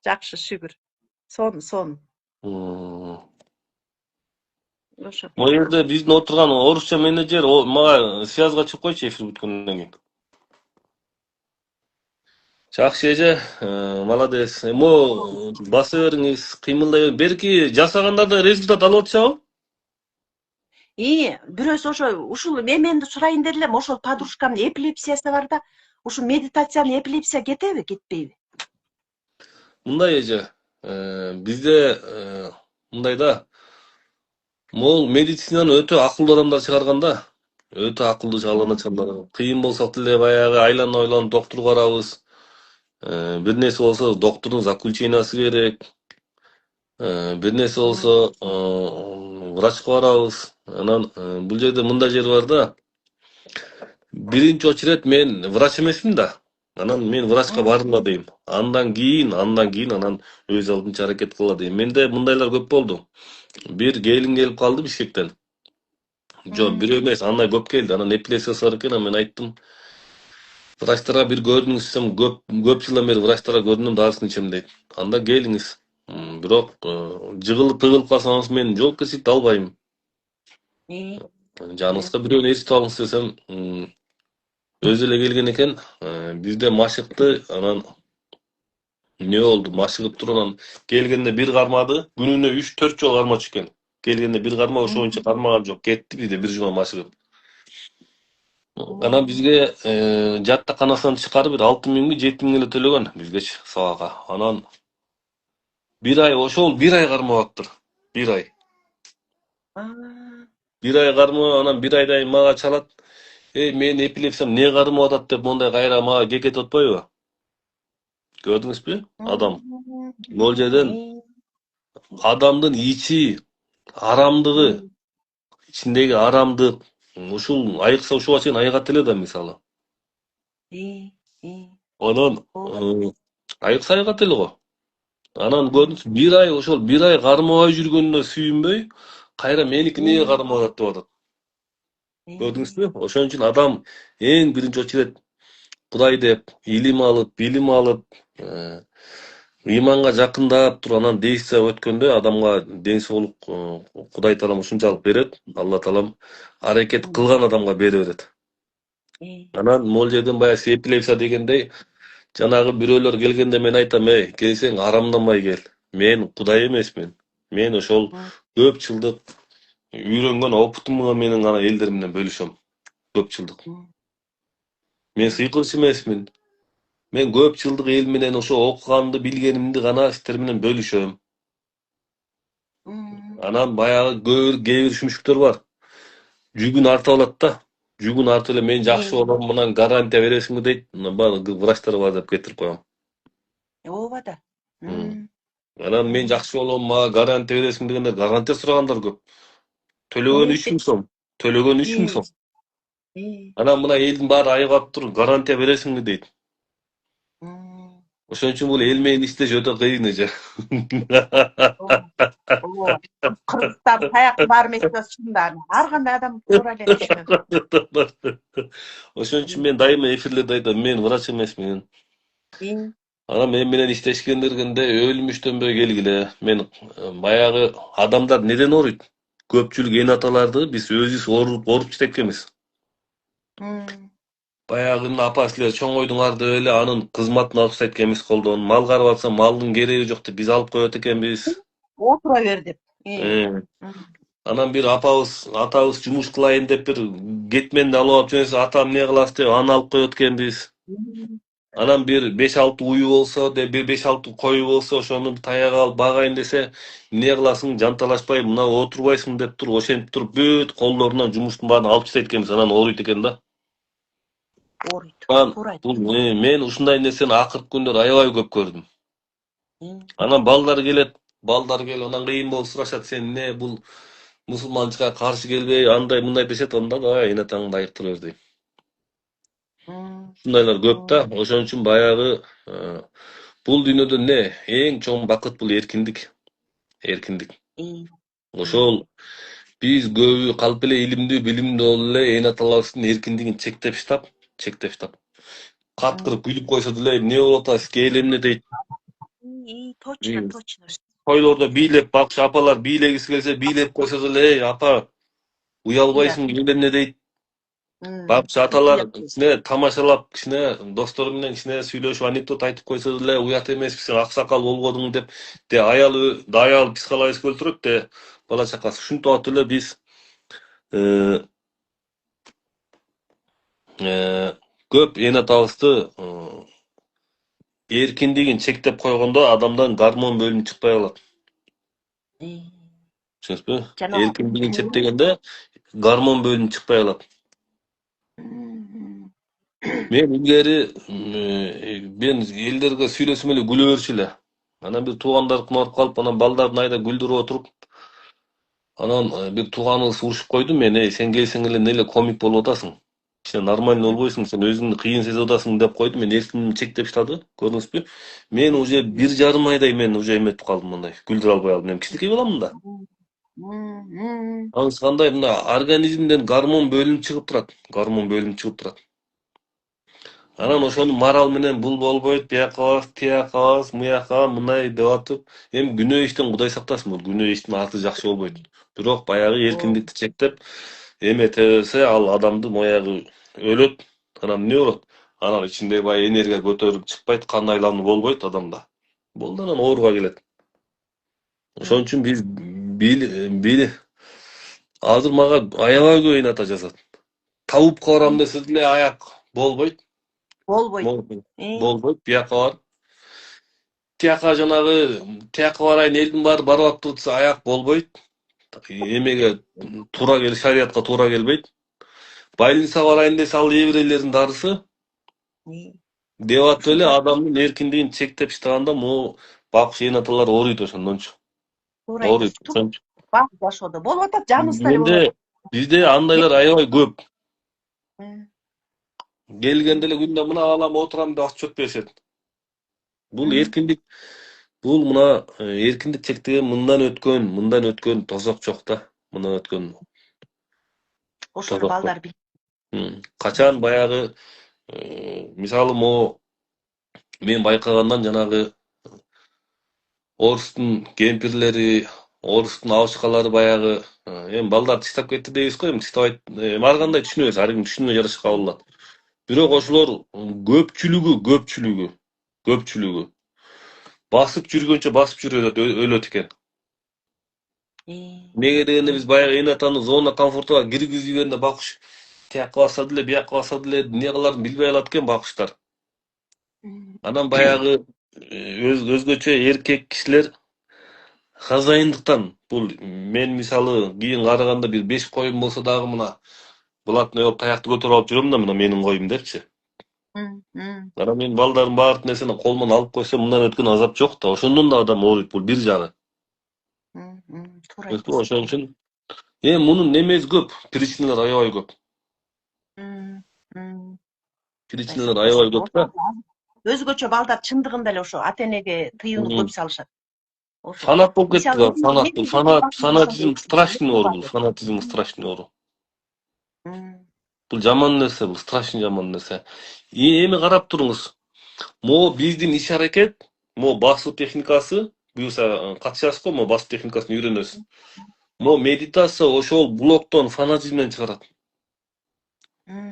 Жакшы, шүгүр. Сон. Ошо. Могу жерде биздин отурган орусча менеджер мага связга чыгып койчу эфир бүткөндөн кийин. Жакшы эже, молодец. Баса бериңиз, кыймылдай берки жасагандарда результат алып атышабы? Бирөөсү ушул менди сурайын деди элем, ошол подружкамдын эпилепсиясы бар да, ушу медитациянын эпилепсия кетеби, кетпейби? Мындай эже, бизде мындай да, могул медицинаны өтө акылдуу адамдар чыгарган да. Өтө акылдуу чыгарган. Кыйын болсо деле баягы айлана ойлонуп доктор барабыз. Бир нерсе болсо доктордун заключениясы керек. Бир нерсе болсо врачка барабыз. Анан бул жерде мындай жер бар да. Биринчи очередь мен врач эмесмин да. Анан мен врачка бардым да дейм. Андан кийин анан өз алдынча аракет кыла дейм. Менде мындайлар көп болду. Бир келин келип калды Бишкектен. Жок, бирөө эмес, андай көп келди. Анан эпилепсиясы бар экен, мен айттым. Врачтарга бир көрүнүңүз десем, көп жылдан бери врачтарга көрүнөм, дарысын ичем дейт. Анда келиңиз. Бирок жыгылып тыгылып калсаңыз мен жол кесипти албайм. Жаныңызга бирөөнү эситип алыңыз десем, өзү эле келген экен. Бизде машыкты, анан не болду? Машыгып туруп анан келгенде бир кармады, күнүнө 3-4 жолу кармачу экен. Келгенде бир карма, ошо боюнча кармаган жок. Кетти бизде бир жума машыгып. Анан бизге жаттаканасынан тышкары бир 6.000 7.000 эле төлөгөн бизгечи сабакка. Анан бир ай ошол бир ай кармабаптыр. Бир ай. Бир ай кармоо, анан бир айдан кийин мага чалат. Менин эпилепсиям эмне кармап атат деп мондай кайра мага кекетип атпайбы? Көрдүңүзбү? Адам. Могул жерден адамдын ичи, арамдыгы, ичиндеги арамдык, ушул айыкса ушуга чейин айыгат эле да мисалы. Анан айыкса айыгат эле го. Анан көрдүңүз, бир ай ошол бир ай кармабай жүргөнүнө сүйүнбөй, кайра меники эмнеге кармап атат деп атат. Көрдүңүзбү? Ошон үчүн адам эң биринчи очередь Кудай деп илим алып, билим алып, ыйманга жакындап туруп анан действия өткөндө адамга ден соолук Кудай таалам ушунчалык берет. Алла таалам аракет кылган адамга бере берет. Анан могул жерден баягы эпилепсия дегендей, жанагы бирөөлөр келгенде мен айтам, келсең арамданбай кел. Мен Кудай эмесмин. Мен ошол көп жылдык үйрөнгөн опытым менен гана элдер менен бөлүшөм. Көп жылдык. Мен сыйкылыш эмесмин. Мен көп жылдык эл менен ошо окуганды, билгенимди гана сиздер менен бөлүшөм. Анан баягы кээ бир шүмүшүктөр бар. Жүгүн артып алат да. Жүгүн артып эле мен жакшы болом, мынан гарантия бересиңби дейт. Баары врачтар бар деп кетирип коем. Ооба да. Анан мен жакшы болом, мага гарантия бересиң дегенде гарантия сурагандар көп. Төлөгөн 3.000 сом. Төлөгөн 3.000 сом. Анан мына элдин баары айыгап туруп гарантия бересиңби дейт. Ошон үчүн бул эл менен иштеш өтө кыйын эже. Кыргызстан таяк бар эмес чында. Ар кандай адам туура эле түшүнөт. Ошон үчүн мен дайыма эфирлерде айтам, мен врач эмесмин. Анан мен менен иштешкендергенде өлмүштөнбөй келгиле. Мен баягы адамдар неден ооруйт? Көпчүлүк эн аталарды биз өзүбүз ооруп иштеткенбиз. Баягы апа силер чоңойдуң арды эле анын кызматын алып иштейт экенбиз колдон. Мал карап атса малдын кереги жок деп биз алып коет экенбиз. Отура бер деп. Анан бир атабыз жумуш кылайын деп бир кетменди алып алып жөнөсө ата эмне кыласыз деп аны алып коет экенбиз. Анан бир 5-6 уyu болсо, бир 5-6 кою болсо, ошону таяк алып багайын десе, эмне кыласың, жанталашпай мына отурбайсың деп туруп, ошентип туруп бүт колдорунан жумуштун баарын алып иштейт экенбиз. Анан ооруйт экен да. Мен ушундай нерсени акыркы күндөр аябай көп көрдүм. Анан балдар келет, анан кыйын болуп сурашат, сен эмне бул мусулманчылыкка каршы келбей, андай мындай дешет, анда да эне таңды айыктыра бер дейм. Ушундайлар көп да. Ошон үчүн баягы бул дүйнөдө эмне эң чоң бакыт бул эркиндик. Эркиндик. Ошол биз көбү калп эле илимдүү, билимдүү болуп эле эне аталарыбыздын эркиндигин чектеп штап. Каткырып күлүп койсо деле эмне болуп атасыз, кел эмне дейт. Точно. Тойлордо бийлеп бакчы апалар бийлегиси келсе бийлеп койсо деле, апа уялбайсың кел эмне дейт. Бакчы аталар кичине тамашалап, кичине достору менен кичине сүйлөшүп анекдот айтып койсо деле, уят эмеспи сен аксакал болбодуң деп аял психологически өлтүрөт де бала чакасы. Ушинтип атып эле биз көп эне атабызды эркиндигин чектеп койгондо адамдан гормон бөлүнүп чыкпай калат. Түшүнүңүзбү? Эркиндигин чектегенде гормон бөлүнүп чыкпай калат. Мен илгери мен элдерге сүйлөсөм эле күлө берчү эле. Анан бир туугандарыкына барып калып, анан балдардын айда күлдүрүп отуруп, анан бир тууганыбыз урушуп койду мен, сен келсең эле эмне эле комик болуп атасың? Сен нормально болбойсуң, сен өзүңдү кыйын сезип атасың деп койду. Мен эркиндигимди чектеп таштады, көрдүңүзбү? Мен уже 1,5 айдай мен уже эметип калдым мындай, күлдүрө албай калдым. Мен кичинекей баламын да. Анысы кандай мына организмден гормон бөлүнүп чыгып турат. Анан ошону морал менен бул болбойт, бияка калабыз, муяка мындай деп атып, эми күнөө иштен Кудай сактасын, бул күнөө иштин арты жакшы болбойт. Бирок баягы эркиндикти чектеп, эметесе ал адамдын аягы өлөт. Анан эмне болот? Анан ичинде баягы энергия көтөрүлүп чыкпайт, кан айлануу болбойт адамда. Болду анан ооруга келет. Ошон үчүн биз азыр мага аябай көп эната жазат. Табупка барам десе деле аяк болбойт. Болбойт. Болбойт. Бияка бар. Тияка жанагы тияка барайын элдин баары барып атты аяк болбойт. Эмеге туура шариятка туура келбейт. Больница барайын десе ал еврейлердин дарысы деп атып эле адамдын эркиндигин чектеп иштаганда могу бакуш энаталар ооруйт ошондончу. Туура Ооруйт. айтасыз. Бак жашоодо болуп атат, жаныбызда эле болуп Бизде андайлар аябай көп. атат. Келгенде эле күндө мына балам отурам деп отчет беришет. Бул эркиндик, бул мына эркиндик чектеген мындан өткөн тозок жок да. Мындан өткөн. Ошону балдар бил. Качан баягы мисалы могу мен байкагандан жанагы орустун кемпирлери, орустун абышкалары баягы эми балдар тыштап кетти дейбиз го, эми тыштабайт, ар кандай түшүнөбүз, ар ким түшүнүүгө жараша кабыл алат. Бирок ошолор көпчүлүгү басып жүргөнчө басып жүрүп өлөт экен. Неге дегенде биз баягы энатаны зона комфортуга киргизбегенде бакуш тияка барса деле, бияка барса деле эмне кыларын билбей калат экен бакуштар. Анан баягы өзгөчө эркек кишилер хозяиндыктан бул мен мисалы кийин караганда бир 5 коюм болсо дагы мына булатны алып таякты көтөрүп алып жүрөм да, мына менин коюм депчи. Анан мен балдардын баардык нерсени колуман алып койсом мындан өткөн азап жок да, ошондон да адам ооруйт, бул бир жагы. Туура Айтты ошон үчүн мунун немеси көп, причиналар аябай көп. Причиналар аябай көп да. Өзгөчө балдар чындыгында эле ошо ата энеге тыюуну көп салышат. Фанат болуп кетти да, фанатизм страшный оору, фанатизм страшный оору. Бул жаман нерсе, бул страшный жаман нерсе. Эми карап туруңуз. Могу биздин иш-аракет, могу басуу техникасы, буюрса катышасыз го, могу басуу техникасын үйрөнөсүз. Могу медитация ошол блоктон фанатизмден чыгарат.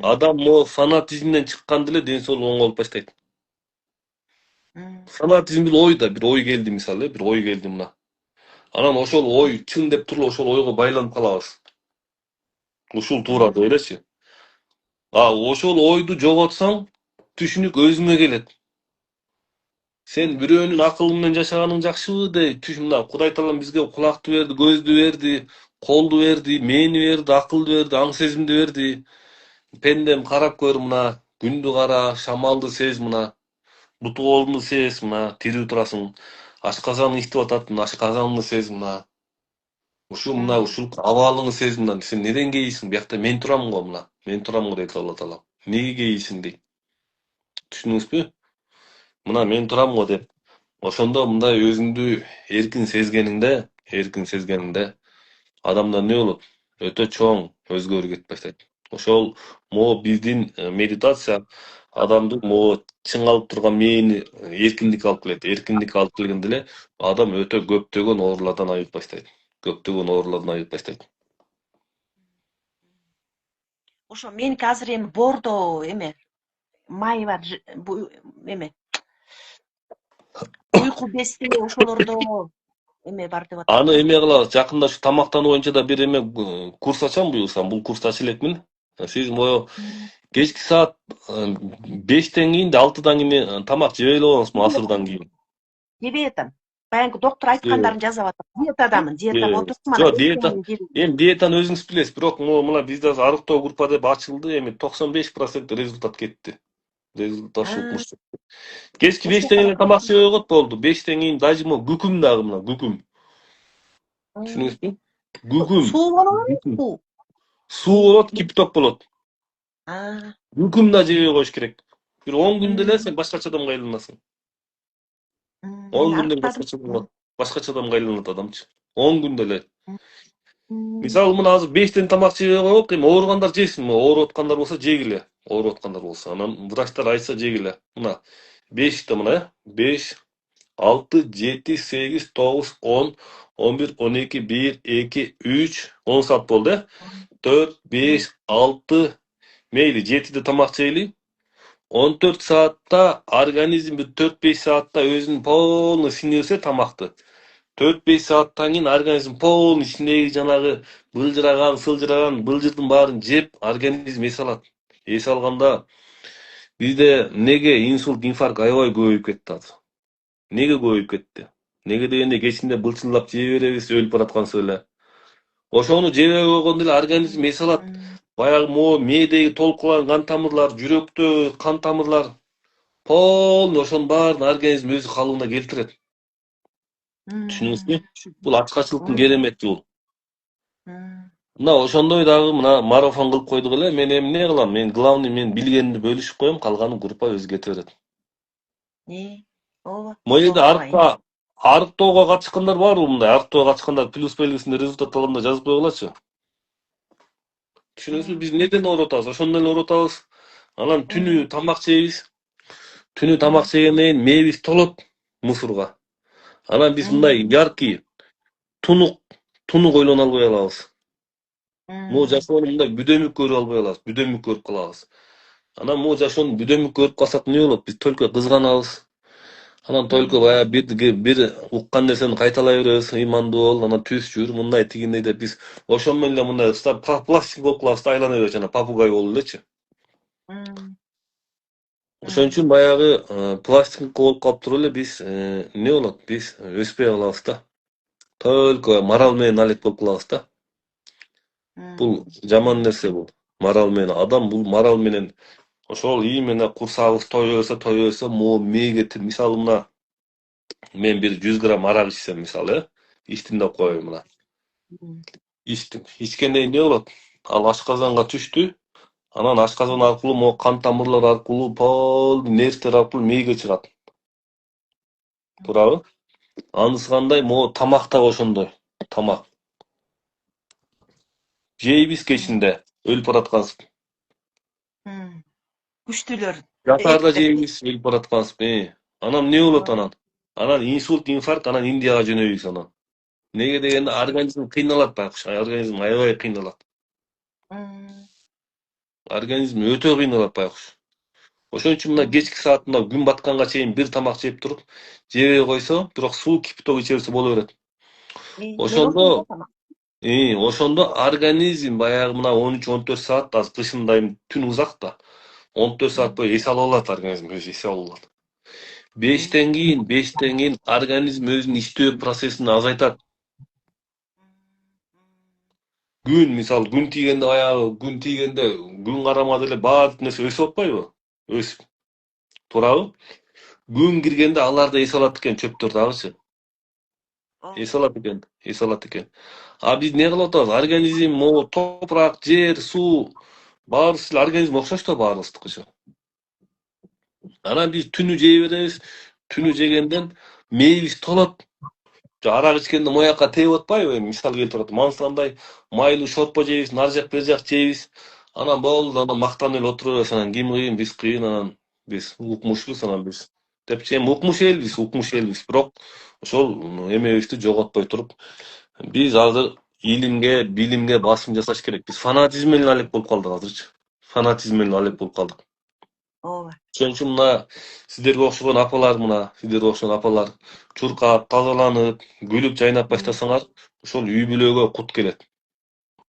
Адам могу фанатизмден чыкканда эле ден соолугу оңолуп баштайт. Фанатизм бул ой да, бир ой келди мисалы, бир ой келди мына. Анан ошол ой чын деп туруп ошол ойго байланып калабыз. Ушул туура деп элечи. Ошол ойду жоготсоң, түшүнүк өзүңө келет. Сен бирөөнүн акылы менен жашаганың жакшыбы дейт. Түш мына Кудай Таалам бизге кулакты берди, көздү берди, колду берди, мээни берди, акылды берди, аң сезимди берди. Пендем карап көр мына, күндү кара, шамалды сез мына. Буту колунду сез мына, тирүү турасың. Ашказан иштеп атат, ашказанды сез мына. Ушул абалыңды сез мына. Сен неден кейисиң? Биякта мен турам го мына. Мен турам го дейт Алла Таала. Неге кейисиң дейт. Түшүндүңүзбү? Мына мен турам го деп. Ошондо мындай өзүңдү эркин сезгениңде адамда эмне болот? Өтө чоң өзгөрүү кетип баштайт. Ошол могу биздин медитация адамды могу чыңалып турган мээни эркиндикке алып келет. Эркиндикке алып келгенде эле адам өтө көптөгөн оорулардан айыгып баштайт. Ошо меники азыр эми бордо май бар, эме уйку бести ошолордо бар деп атат. Аны кылабыз. Жакында ушу тамактануу боюнча да бир курс ачам буюрсам. Бул курсту ача элекмин. Сиз моё кечки саат 5тен кийин де 6дан кийин тамак жебей эле коңузбу асырдан кийин. Жебей атам. Баягы доктор айткандарын жазып атам. Диетадамын, диетага отурсам. Жок, диетаны өзүңүз билесиз, бирок мына бизде арыктоо группа деп ачылды, 95% результат кетти. Результат ушул курс. Кечки 5тен кийин тамак жебей койгот болду. 5тен кийин даже күкүм дагы мына, күкүм. Түшүнүңүзбү? Күкүм. Суу болобу? Суу болот, кипток болот. Күкүм да жебей коюш керек. Бир 10 күндө эле сен башкача адамга айланасың. 10 күндө башкача адамга айланат адамчы. 10 күндө эле. Мисалы мына азыр 5тен тамак жебей коелук, ооругандар жесин, ооруп аткандар болсо жегиле. Ооруп аткандар болсо, анан врачтар айтса жегиле. Мына 5 мына 5 6, 7, 8, 9, 10, 11, 12, 1, 2, 3, 10 saat oldu. 4, 5, 6, meyli 7'de tamak çeyli. 14 saatte organizm 4-5 saatte özünün polnu sinirse tamaktı. 4-5 saatten keyin organizm polnu içindeki janagı bıljıragan, sılжыраgan bıljırдын баарын жеп, организм эс алат. Эс алганда bizde nege insult, infarkt aябай көбөйүп кетти азыр. Неге көбөйүп кетти? Неге дегенде кечинде былчылдап жей беребиз, өлүп бараткансыз эле. Ошону жебей койгондо эле организм эс алат. Баягы могу мээдеги толкулар, кан тамырлар, жүрөктө кан тамырлар полный ошонун баарын организм өзү калыбына келтирет. Түшүнүңүзбү? Бул ачкачылыктын керемети бул. Мына ошондой дагы мына марафон кылып койдук эле. Мен эмне кылам? Мен главный мен билгенимди бөлүшүп коем, калганын группа өзү кете берет. ооба. Могу жерде арыктоого катышкандар барбы мындай? Арыктоого катышкандар плюс белгисинде результат алганда жазып койгулачы. Түшүнүңүзбү? Биз неден ооруп атабыз? Ошондон эле ооруп атабыз. Анан түнү тамак жейбиз. Түнү тамак жегенден кийин мээбиз толот мусорго. Анан биз мындай яркий тунук ойлоно албай калабыз. Могу жашоону мындай бүдөмүк көрүп албай калабыз. Бүдөмүк көрүп калабыз. Анан могу жашоону бүдөмүк көрүп калсак эмне болот? Биз только кызганабыз. Анан только баягы бир уккан нерсени кайталай беребиз. Ыймандуу бол, анан түз жүр, мындай тигиндей деп биз ошон менен эле мындай пластик болуп калабыз да, айлана беребиз жана папугай болуп элечи. Ошон үчүн баягы пластик болуп калып туруп эле биз эмне болот? Биз өспөй калабыз да. Только мораль менен алек болуп калабыз да. Бул жаман нерсе бул. Мораль менен адам бул мораль менен ошол именно курсагыбыз той берсе, могу мээге мисалы мына мен бир 100 грамм арак ичсем мисалы, ичтим деп коеюн мына. Ичтим. Ичкенден кийин эмне болот? Ал ашказанга түштү. Анан ашказан аркылуу могу кан тамырлар аркылуу полный нервтер аркылуу мээге чыгат. Туурабы? Анысы кандай? Могу тамак да ошондой. Тамак. Жейбиз кечинде өлүп бараткансып. Күчтүүлөр. Жатаарда жейбиз өлүп бараткансып. Анан эмне болот анан? Анан инсульт, инфаркт, анан Индияга жөнөйбүз анан. Неге дегенде организм кыйналат байкуш. Организм аябай кыйналат. Организм өтө кыйналат байкуш. Ошон үчүн мына кечки саатында күн батканга чейин бир тамак жеп туруп, жебей койсо, бирок суу кипяток иче берсе боло берет. Ошондо организм баягы мына 13-14 саат, азыр кышын дайым түн узак да. 14 саат бою эс алып алат организм, өзү эс алып алат. 5тен кийин организм өзүнүн иштөө процессин азайтат. Мисалы күн тийгенде күн карамады эле баардык нерсе өсүп атпайбы? Өсүп. Туурабы? Күн киргенде алар да эс алат экен, чөптөр дагычы. Эс алат экен. А биз не кылып атабыз? Организм могу топурак, жер, суу баарыбыз эле организм окшош да баарыбыздыкычы. Анан биз түнү жей беребиз. Түнү жегенден мээбиз толот. Арак ичкенде моякка тээп атпайбы? Мисал келтирип атам. Мансандай майлуу шорпо жейбиз, нар жак бер жак жейбиз. Анан болду, анан мактанып эле отура беребиз. Анан ким кыйын, биз кыйын, анан биз укмушпуз, анан биз депчи эми укмуш элбиз, бирок ошол эмебизди жоготпой туруп, биз азыр илимге, билимге басым жасаш керек. Биз фанатизм менен алек болуп калдык азырчы. Фанатизм менен алек болуп калдык. Ооба. Ошон үчүн мына сиздерге окшогон апалар, чуркап, тазаланып, күлүп жайнап баштасаңар, ошол үй бүлөгө кут келет.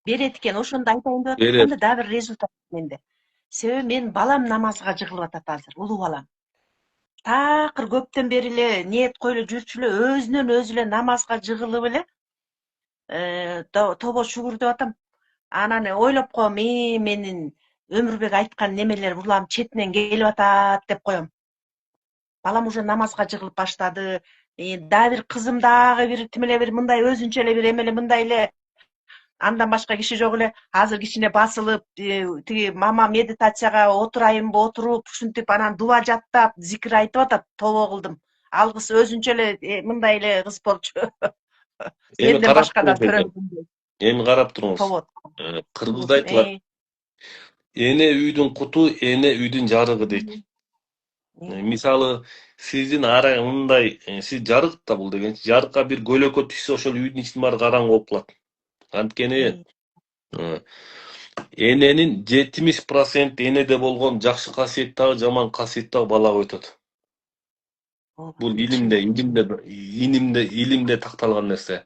Берет экен, ошондо айтайын деп атканда дагы бир результат менде. Себеби мен балам намазга жыгылып атат азыр, улуу балам. Такыр көптөн бери эле ниет коюп эле жүрчү эле өзүнөн өзү эле намазга жыгылып эле тобо шүгүр деп атам. Анан ойлоп коем, менин Өмүрбек айткан немелер булам четинен келип атат деп коем. Балам уже намазга жыгылып баштады. Дагы бир кызым дагы бир тимеле бир мындай өзүнчө эле бир эмеле мындай эле андан башка киши жок эле азыр кичине басылып, тиги мама медитацияга отурайынбы, отуруп, ушинтип анан дуа жаттап, зикир айтып атат, тобо кылдым. Ал кыз өзүнчө эле мындай эле кыз болчу. Менден башка да төрөмдү. Эми карап туруңуз. Кыргызда айтылат. Эне үйдүн куту, эне үйдүн жарыгы дейт. Мисалы сиздин мындай сиз жарык да бул деген жарыкка бир көлөкө түшсө ошол үйдүн ичинин баары караңгы болуп калат. Анткени э, эненин 70% энеде болгон жакшы касиет дагы жаман касиет дагы балага өтөт. Бул илимде такталган нерсе.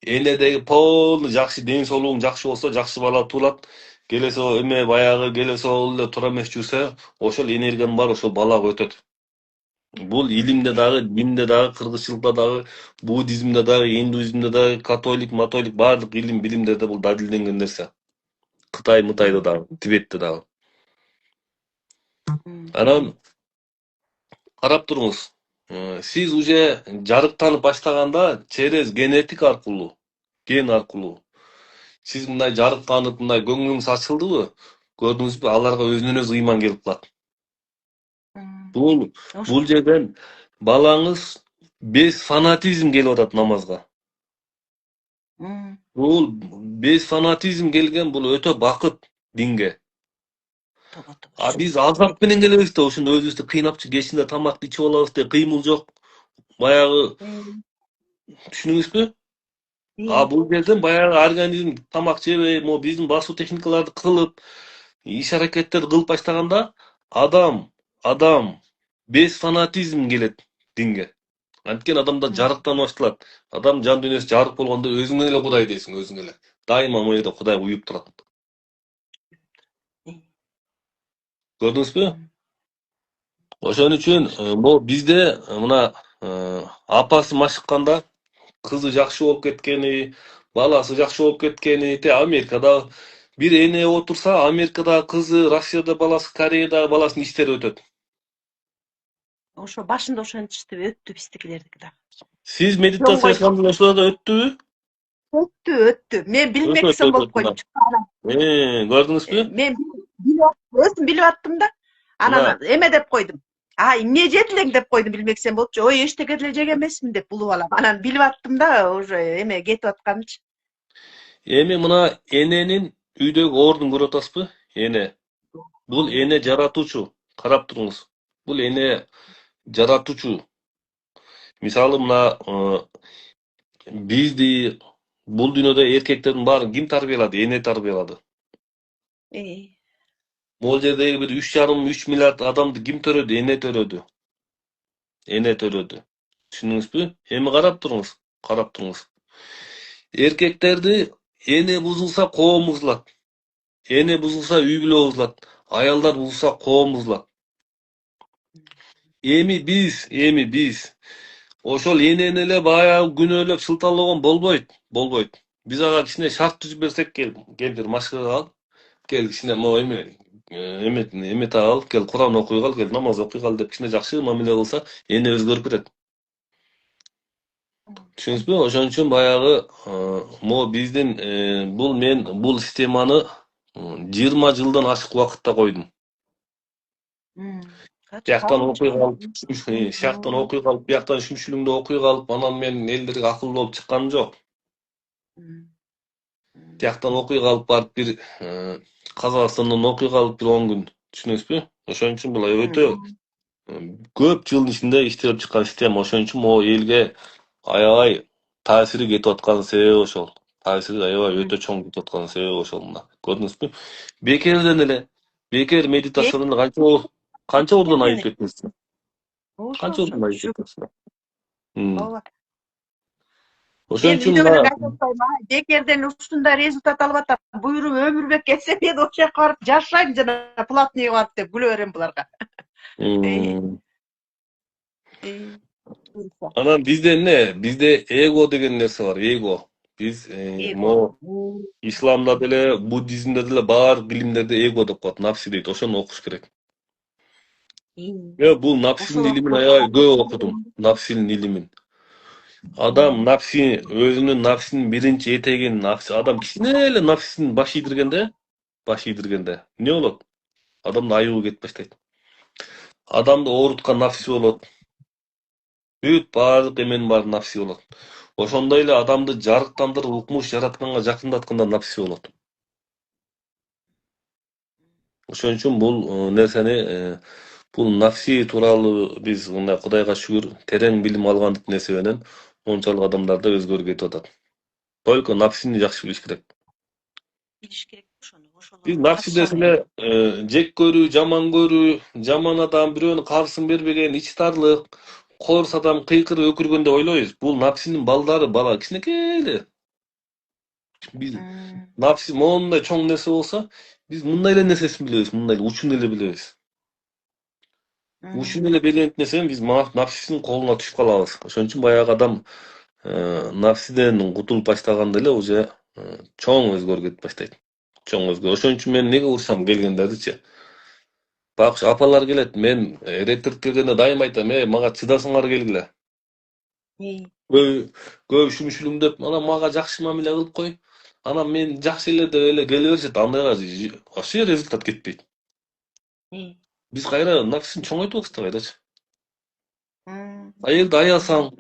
Энедеги полный жакшы ден соолугуң жакшы болсо, жакшы бала туулат. Келесе эме баягы келесе эле тура эмес жүрсө, ошол энергиянын баары ошол балага өтөт. Бул илимде дагы, динде дагы, кыргызчылыкта дагы, буддизмде дагы, индуизмде дагы, католик, матолик баардык илим билимдерде бул далилденген нерсе. Кытай, Мытайда дагы, Тибетте дагы. Анан карап туруңуз. Сиз уже жарыктанып баштаганда через генетика аркылуу, ген аркылуу сиз мындай жарыктанып, мындай көңүлүңүз ачылдыбы? Көрдүңүзбү, аларга өзүнөн өзү ыйман келип калат. Бул жерден балаңыз без фанатизм келип атат намазга. Бул без фанатизм келген, бул өтө бакыт динге. Биз азап менен келебиз да, ошондо өзүбүздү кыйнап кечинде тамакты ичип алабыз да, кыймыл жок. Баягы түшүнүңүзбү? Бул жерден баягы организм тамак жебей, биздин басуу техникаларды кылып, иш аракеттерди кылып баштаганда адам без фанатизм келет динге. Анткени адамда жарыктанып башталат. Адам жан дүйнөсү жарык болгондо өзүңө эле Кудай дейсиң, өзүңө эле. Дайыма могу жерде Кудай уюп турат. Көрдүңүзбү? Ошон үчүн могу бизде мына апасы машыкканда кызы жакшы болуп кеткени, баласы жакшы болуп кеткени, Америкада бир эне отурса, Америкадагы кызы, Россияда баласы, Кореядагы баласынын иштери өтөт. Ошо башында ошентип өттү биздикилердики да. Сиз медитация кылганда ошолор да өттүбү? Өттү. Мен билмекчисем болуп койдум. Көрдүңүзбү? Мен өзүм билип аттым да. Анан эме деп койдум. Эмне жедиң элең деп койдум билмексем болчу. Ой, эчтеке деле жеген эмесмин деп булуп алам. Анан билип аттым да, уже эме кетип атканчы. Эми мына эненин үйдөгү ордун көрүп атасызбы? Эне. Бул эне жаратуучу. Карап туруңуз. Бул эне жаратуучу. Мисалы мына бизди бул дүйнөдө эркектердин баарын ким тарбиялады? Эне тарбиялады. Могул жердеги бир 3,5-3 миллиард адамды ким төрөдү? Эне төрөдү. Эне төрөдү. Түшүндүңүзбү? Эми карап туруңуз. Эркектерди эне бузулса коом бузулат. Эне бузулса үй бүлө бузулат. Аялдар бузулса коом бузулат. Эми биз ошол энени эле баягы күнөөлөп шылталогон болбойт. Биз ага кичине шарт түзүп берсек, кел бир машыга ал, кел кичине эме ал, кел Куран окуй кал, кел намаз окуй кал деп кичине жакшы мамиле кылса, эне өзгөрүп кетет. Түшүнүңүзбү? Ошон үчүн баягы биздин бул системаны 20 жылдан ашык убакытта койдум. Тияктан окуй калып, бияктан шүмшүлүңдү окуй калып, анан мен элдерге акылуу болуп чыкканым жок. Тияктан окуй калып барып бир Казакстандан окуй калып бир 10 күн. Түшүнүңүзбү? Ошон үчүн бул өтө көп жылдын ичинде иштелип чыккан система. Ошон үчүн могу элге аябай таасири кетип аткан себеби ошол. Таасири аябай өтө чоң кетип аткан себеби ошол мына. Көрдүңүзбү? Бекер медитациядан канча урдан айып кеттиңиз? Канча урдан айып кеттиңиз? Ошон үчүн бекерден ушундай результат алып атам. Буйруп өмүрбек кетсе, мен ошол жака барып жашайм жана платныйга барып деп күлө берем буларга. Анан бизде эго деген нерсе бар, эго. Биз исламда деле, буддизмде деле баардык билимдерде эго деп коет, нафси дейт. Ошону окуш керек. Бул нафсинин илимин аябай көп окудум. Нафсинин илимин. Адам өзүнүн нафсинин биринчи этегин, адам кичине эле нафсин баш ийдиргенде, эмне болот? Адамдын айыбы кетип баштайт. Адамды ооруткан нафси болот. Бүт баардык эменин баары нафси болот. Ошондой эле адамды жарыктандырып, укмуш жаратканга жакындатканда нафси болот. Ошон үчүн бул нерсени Бул нафси тууралуу биз мындай Кудайга шүгүр терең билим алгандыктын эсебинен ончалык адамдарда өзгөрүп кетип атат. Только нафсини жакшы билиш керек. Biliş gerek ошону, Биз ошолорго нафси каршы деле жек көрүү, жаман адам, бирөөнүн каршысын бербеген, ичтарлык, корс адам кыйкырып өкүргөн деп ойлойбуз. Бул нафсинин балдары, бала кичинекей эле. Биз нафси моундай чоң нерсе болсо, биз мындай эле нерсесин билебиз, мындай эле учун эле билебиз. Ушун эле белгиленип нерсени биз нафсинин колуна түшүп калабыз. Ошон үчүн баягы адам нафсиден кутулуп баштаганда эле уже чоң өзгөрүп кетип баштайт. Чоң өзгөрүп. Ошон үчүн мен неге урушам келгендердичи. Бак апалар келет, мен реттирип келгенде дайым айтам, мага чыдасыңар келгиле. Көп шүмүшүлүм деп, анан мага жакшы мамиле кылып кой. Анан мен жакшы эле деп эле келе беришет, андайга вообще результат кетпейт. Биз кайра нафсini чоңойтубуз да кайрачы. Айылды аясаң,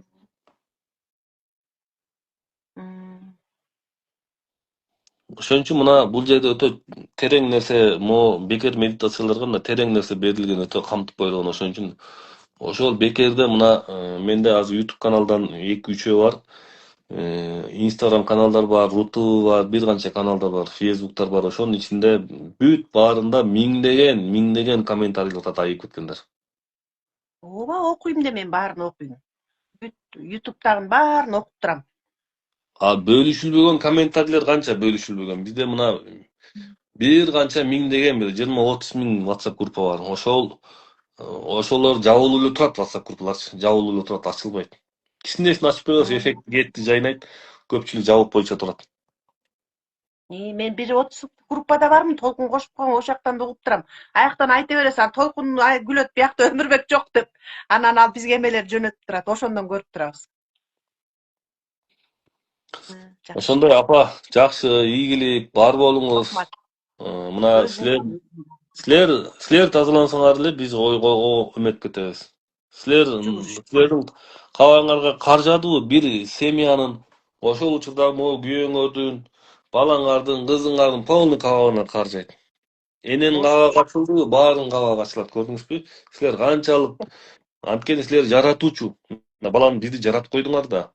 ошон үчүн мына бул жерде өтө терең нерсе, бекер медитацияларга мына терең нерсе берилген, өтө камтып коюлган. Ошон үчүн ошол бекерде мына менде азыр YouTube каналдан 2-3 бар. Instagram каналдар бар, Рутуб бар, бир канча каналдар бар, Facebooктар бар. Ошонун ичинде бүт баарында миңдеген комментарийлер атат айып кеткендер. Ооба окуйм да мен баарын окуйм. Бүт YouTube'дагын баарын окуп турам. Бөлүшүлбөгөн комментарийлер канча бөлүшүлбөгөн. Бизде мына бир канча миңдеген, бир 20-30 миң WhatsApp группа бар. Ошолор жабылып эле турат, WhatsApp группаларчы. Жабылып эле турат, ачылбайт. Кичинесин ачып коебуз, эффект кетти, жайнайт. Көпчүлүк жабып койчу турат. Мен бир 30 группада бармын, толкун кошуп койгон, ошактан да угуп турам. Аяктан айта бересиң, толкун күлөт, биякта Өмүрбек жок деп. Анан ал бизге эмелер жөнөтүп турат, ошондон көрүп турабыз. Ошондой апа, жакшы, ийгилик, бар болуңуз. Мына силер тазалансаңар эле биз ойго үмөт кетебиз. Силердин кабагыңарга кар жаадыбы бир семьянын, ошол учурда могу күйөөңөрдүн, балаңардын, кызыңардын полный кабагына кар жайт. Эненин кабагы ачылдыбы, баарынын кабагы ачылат, көрдүңүзбү? Силер канчалык, анткени силер жаратуучу. Баланы бизди жаратып койдуңар да.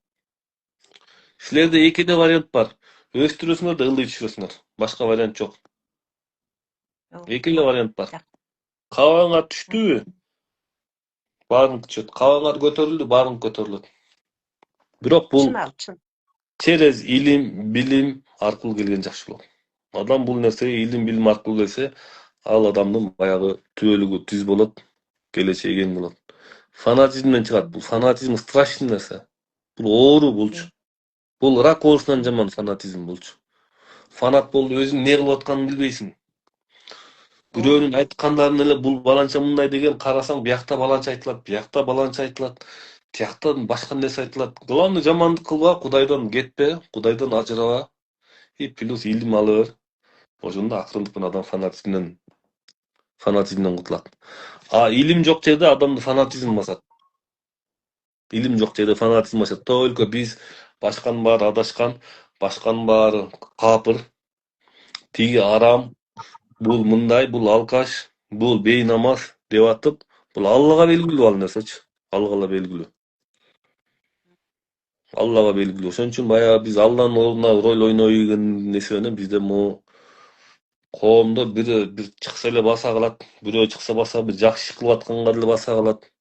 Силерде экиде вариант бар. Өстүрөсүңөр да ылдый түшүрөсүңөр. Башка вариант жок. Эки эле вариант бар. Кабагыңар түштүбү? Баарын түшөт. Кабагыңар көтөрүлдү, баарын көтөрүлөт. Бирок бул через илим, билим аркылуу келген жакшылык. Адам бул нерсеге илим, билим аркылуу келсе, ал адамдын баягы түбөлүгү түз болот, келечеги кең болот. Фанатизмден чыгат. Бул фанатизм страшный нерсе. Бул оору булчу. Бул рак оорусунан жаман фанатизм булчу. Фанат болуп өзүң не кылып атканын билбейсиң. Бирөөнүн айткандарын эле бул баланча мындай деген, карасаң биякта баланча айтылат, биякта баланча айтылат, тияктан башка нерсе айтылат. Главный жамандык кылба, Кудайдан кетпе, Кудайдан ажыраба. Плюс илим ала бер. Ошондо акырындык менен адам фанатизмден кутулат. Илим жок жерде адамды фанатизм басат. Илим жок жерде фанатизм басат. Только биз башканын баары адашкан, башканын баары капыр, тиги арам, бул мындай, бул алкаш, бул бейнамаз деп атып, бул Аллага белгилүү ал нерсечи. Аллага белгилүү. Аллага белгилүү. Ошон үчүн баягы биз Алланын ордуна роль ойной берген нерсени бизде могу коомдо бир чыкса эле баса калат, бирөө чыкса баса, бир жакшы иш кылып атканга эле баса калат.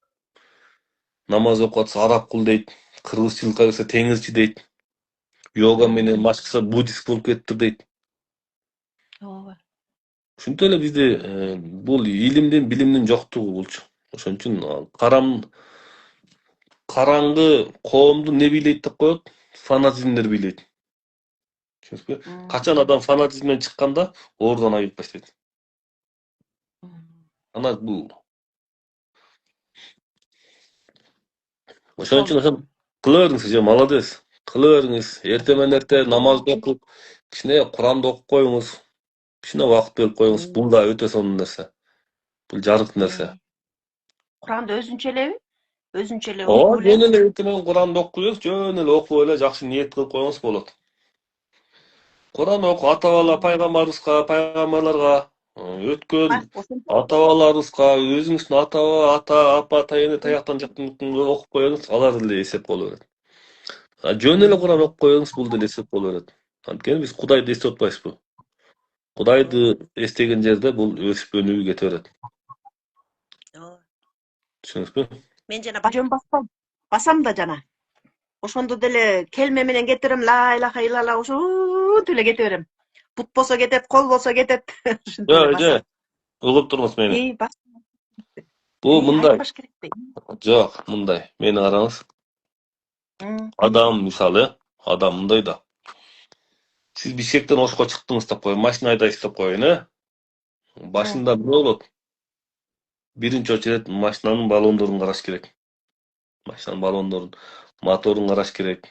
Намаз окуп атса араб кыл дейт, кыргызчылыкка келсе теңирчи дейт. Йога менен машыкса буддист болуп кетиптир дейт. Ооба. Ушинтип эле бизде бул илимдин, билимдин жоктугу булчу. Ошон үчүн караңгы коомду не бийлейт деп коет? Фанатизмдер бийлейт. Түшүнүңүзбү? Качан адам фанатизмден чыкканда ордудан айып баштайт. Анан бул ошон үчүн кыла бериңиз, молодец. Кыла бериңиз. Эртең менен эрте намазды окуп, кичине Куранды окуп коюңуз. Кичине убакыт берип коюңуз. Бул да өтө сонун нерсе. Бул жарык нерсе. Куранды өзүнчө элеби? Өзүнчө эле окуп эле. Жөн эле эртең менен Куранды окуп эле, жөн эле окуп эле жакшы ниет кылып коюңуз болот. Куран окуп, ата-бала пайгамбарыбызга, пайгамбарларга Өткөн Ошентип. ата-бабаларыбызга өзүңүздүн ата-бaba, ата-апа, ата-эне таяктан жактан окуп коюңуз, алар деле эсеп боло берет. Жөн эле Куран окуп коюңуз, бул деле эсеп боло берет. Анткени биз Кудайды эстеп атпайбызбы? Кудайды эстеген жерде бул өсүп өнүгүп кете берет. Түшүнүңүзбү? Мен жана жөн басам да жана. Ошондо деле келме менен кетирем, ла илаха илlallah ушунтип эле кете берем. Бут болсо кетет, кол болсо кетет. Ушинтип эле басам. Угуп туруңуз мени. Бас. Бул мындай. Айтпаш керек да. Жок, мындай. Мени караңыз. Адам мисалы, адам мындай да. Сиз Бишкектен Ошко чыктыңыз деп коеюн, машина айдайсыз деп коеюн, Башында эмне болот? Биринчи очередь машинанын баллондорун караш керек. Машинанын баллондорун, моторун караш керек.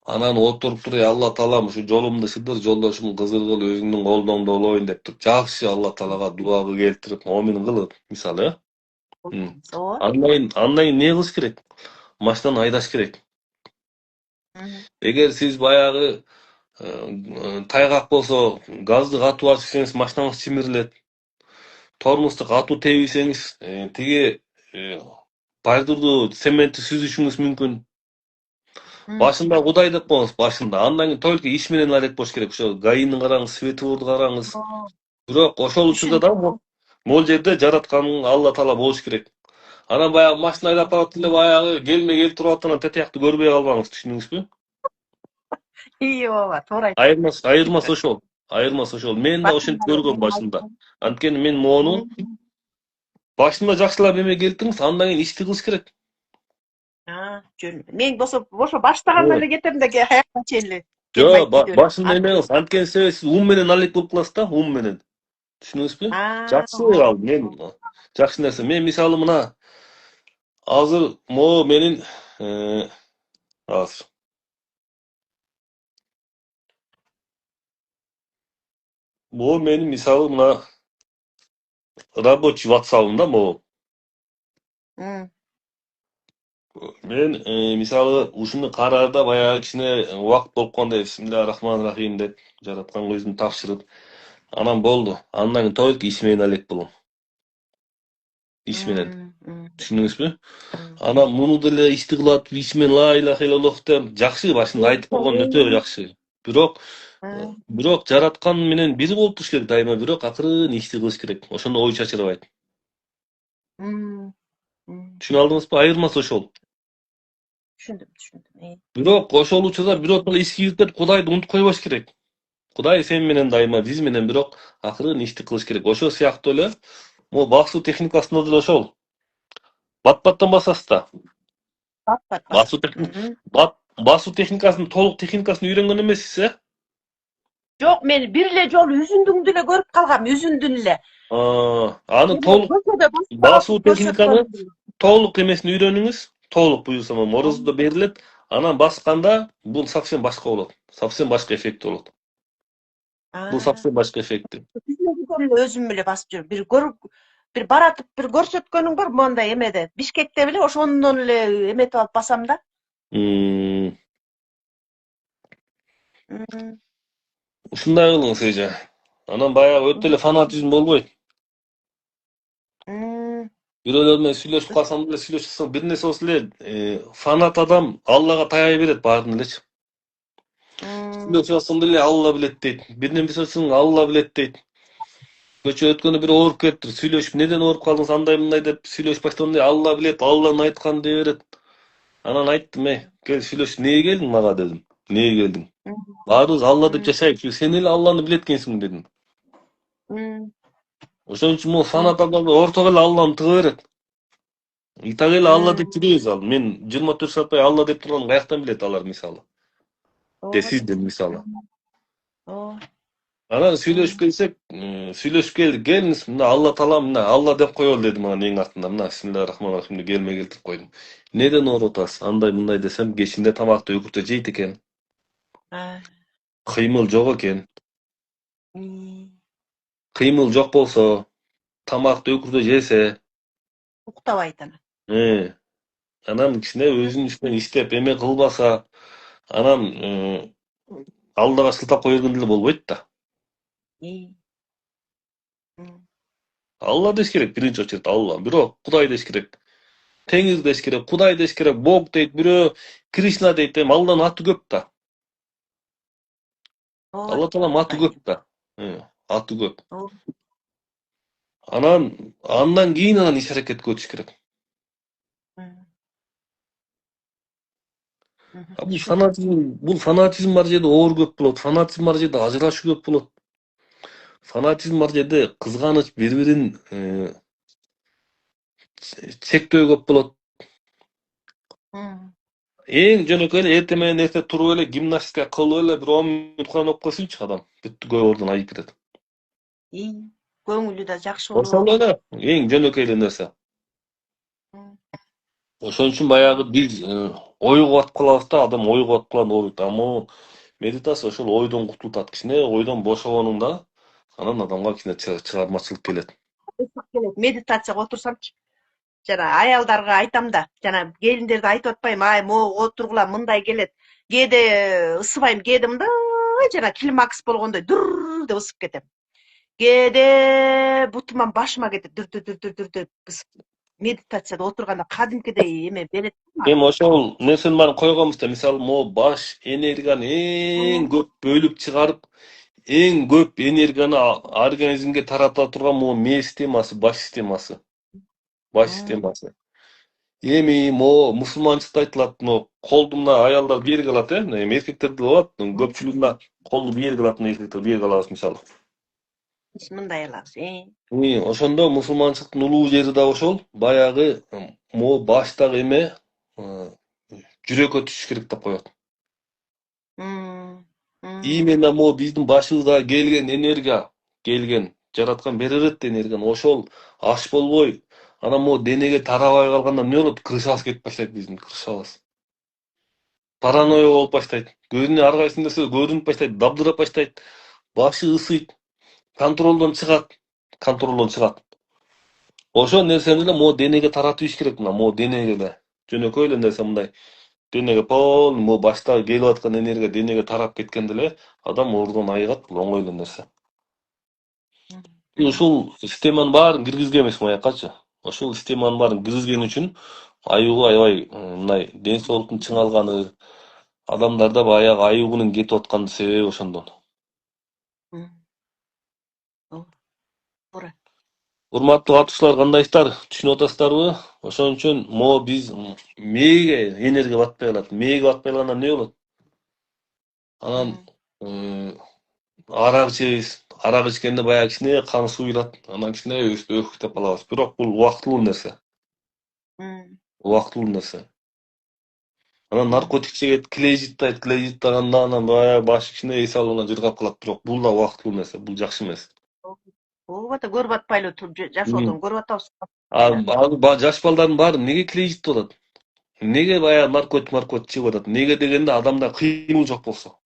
Анан отуруп туруп, Алла Таалам ушу жолумду сыдыр, жолдошум кызыр кыл, өзүңдүн колуңда болоюн деп туруп, жакшы Алла Таалага дуагы келтирип, момин кылып, мисалы, Андан кийин не кылыш керек? Машинаны айдаш керек. Эгер сиз баягы тайгак болсо, газды катуу басып ичсеңиз, машинаңыз чимирилет. Тормозду катуу тебисеңиз, тиги бордюрду, цементти сүзүшүңүз мүмкүн. Башында Кудай деп коюңуз, башында. Андан кийин только иш менен аракет болуш керек. Ошо гаини караңыз, светофорду караңыз. Бирок ошол учурда да могул жерде жараткан Алла Таала болуш керек. Анан баягы машина айдап барат эле баягы келмей келип туруп атып, анан тетиякты көрбөй калбаңыз, түшүндүңүзбү? Ооба, туура айттыңыз. Айырмасы ошол. Айырмасы ошол. Мен да ошентип көргөм башында. Анткени мен мону башында жакшылап эме келтиңиз, андан кийин ишти кылыш керек. Жөн. Мен болсо ошо баштаганда эле кетем да аякка чейин эле. Жок, башында эме кылыңыз. Анткени сиз ум менен алек болуп каласыз да, ум менен. Түшүнүңүзбү? Жакшы ал, мен жакшы нерсе. Мен мисалы мына азыр могу менин азыр могу менин мисалы мына рабочий WhatsApp'ым да могу. Мен мисалы ушуну караарда баягы кичине убакыт болуп калганда бисмиллахи-рахмани-рахим деп жаратканга өзүмдү тапшырып, анан болду. Андан кийин только иш менен алек болом. Иш менен. Түшүндүңүзбү? Анан муну деле ишти кылып, иш менен ла илаха иллаллах деп жакшы башында айтып койгон өтө жакшы. Бирок жараткан менен бир болуп туруш керек дайыма, бирок акырын ишти кылыш керек. Ошондо ой чачырабайт. Түшүнүп алдыңызбы? Айырмасы ошол. Түшүндүм. Бирок ошол учурда бирок ишке кирип кетип Кудайды унутуп койбош керек. Кудай сен менен дайыма, биз менен, бирок акырын ишти кылыш керек. Ошол сыяктуу эле могу басуу техникасында деле ошол. Бат-баттан басасыз да. Басуу техникасын, толук техникасын үйрөнгөн эмессиз, Жок, мен бир эле жолу үзүндүңдү эле көрүп калгам, үзүндүн эле. Аны толук басуу техниканы толук эмесин үйрөнүңүз. Толук буюрса мороздо берилет. Анан басканда бул совсем башка болот. Совсем башка эффект болот. Бул совсем башка эффекти. Өзүм эле басып жүрүм. Бир көрүп, бир баратып бир көрсөткөнүң бар мондай эмеде. Бишкекте беле ошондон эле эметип алып басам да. Ушундай кылыңыз эже. Анан баягы өтө эле фанатизм болбойт. Бирөөлөр менен сүйлөшүп калсам деле сүйлөшсөң бир нерсе болсо эле фанат адам Аллага таяй берет баарын элечи. Сүйлөшүп атсаң деле Алла билет дейт. Бир нерсе болсоң Алла билет дейт. Көчө өткөндө бир ооруп кетти. Сүйлөшүп, неден ооруп калдыңыз, андай мындай деп сүйлөшүп баштаганда Алла билет, Алланын айтканын дей берет. Анан айттым, кел сүйлөш, эмнеге келдиң мага дедим. Эмнеге келдиң? Баарыбыз Алла деп жашайбыз. Сен эле Алланы билет экенсиң дедим. Ошон үчүн могу фанат адамдар ортого эле Алланы тыга берет. Так эле Алла деп жүрөбүз ал. Мен 24 саат бою Алла деп турганды каяктан билет алар мисалы. Сизден мисалы. Анан сүйлөшүп келсек, келиңиз, мына Алла Таала, мына Алла деп коелу дедим анан эң артында. Мына бисмиллахи-рахмани-рахим деп келме келтирип койдум. Неден ооруп атасыз? Андай мындай десем, кечинде тамакты өкүртө жейт экен. Кыймыл жок экен. Кыймыл жок болсо, тамакты өкүртө жесе, уктабайт анан. Анан кичине өзүнүн ишинен иштеп эме кылбаса, анан Аллага сылтап кое берген деле болбойт да. İyi. Hı. Алла деш керек биринчи очередь, Алла. Бирок Кудай деш керек. Теңиз деш керек, Кудай деш керек, Бог дейт, бирөө Кришна дейт. Алланын аты көп да. Ооба. Алла Тааланын аты көп да. Аты көп. Ооба. Андан кийин иш аракетке өтүш керек. Hı. Бул фанатизм бар жерде оор көп болот. Фанатизм бар жерде ажырашуу көп болот. Фанатизм бар жерде кызганыч, бири-бирин чектөө көп болот. Hı. Эң жөнөкөй эле эртең менен эрте туруп эле гимнастика кылып эле бир 10 мүнөт Кур'ан окуп койсунчу адам. Бүт көбөрдөн айып кетет. İyi. Көңүлү да жакшы болуп Ошол эле эң жөнөкөй эле нерсе. Ошон үчүн баягы биз ойго батып калабыз да, адам ойго батып калган болот. Ама медитация ошол ойдон кутултат. Кичине ойдон бошогонуңда анан адамга кичине чыгармачылык келет. келет. Медитацияга отурсамчы. Жана аялдарга айтам да, жана келиндерди айтып атпайм, ай могу отургула мындай келет. Кээде ысыбайм, кээде мындай жана климакс болгондой дур деп ысып кетем. Кээде бутуман башыма кетет, дүр деп ысып. Медитацияда отурганда кадимкидей эме берет. Эми ошол нерсенин баарын койгонбуз да, мисалы могу баш энергияны эң көп бөлүп чыгарып, эң көп энергияны организмге тарата турган могу мээс системасы, баш системасы. Баш системасы. Эми могу мусулманчылыкта айтылат, колду мына аялдар бийерге алат, эми эркектерде болот, көпчүлүгү мына колду бийерге алат, эркектер бийерге алабыз мисалы. Биз мындай алабыз. Ошондо мусулманчылыктын улуу жери да ошол, баягы могу баштагы эме жүрөккө түшүш керек деп коет. Именно могу биздин башыбызга келген энергия, жараткан бере берет энергияны, ошол аш болбой, анан могу денеге тарабай калганда эмне болот? Крышабыз кетип баштайт биздин, крышабыз. Паранойя болуп баштайт. Көзүнө ар кайсы нерсе көрүнүп баштайт, дабдырап баштайт. Башы ысыйт. Контролдон чыгат. Ошол нерсени эле могу денеге таратып иш керек, могу денеге эле. Жөнөкөй эле нерсе мындай. Денеге полный могу баштагы келип аткан энергия денеге тарап кеткенде эле адам оорудан айыгат, бул оңой эле нерсе. Ушул системанын баарын киргизген эмесмин аяккачы. Ошол системанын баарын киргизген үчүн айыгуу аябай мындай ден соолуктун чыңалганы, адамдарда баягы айыгуунун кетип аткан себеби ошондон. Урматтуу катышуулар, кандайсыздар? Түшүнүп атасыздарбы? Ошон үчүн могу биз мээге энергия батпай калат. Мээге батпай калганда эмне болот? Анан арак ичебиз. Арак ичкенде баягы кичине кан суюлат. Анан кичине өкүктөп калабыз. Бирок бул убактылуу нерсе. Анан наркотик жегет, клей жыттаганда анан баягы башы кичине эс алууна жыргап калат. Бирок бул да убактылуу нерсе. Бул жакшы эмес. Ооба да көрүп атпай эле туруп жашоодон көрүп атабыз. Жаш балдардын баары эмнеге клей жытып атат? Эмнеге баягы наркотик жеп атат? Эмнеге дегенде адамда кыймыл жок болсо.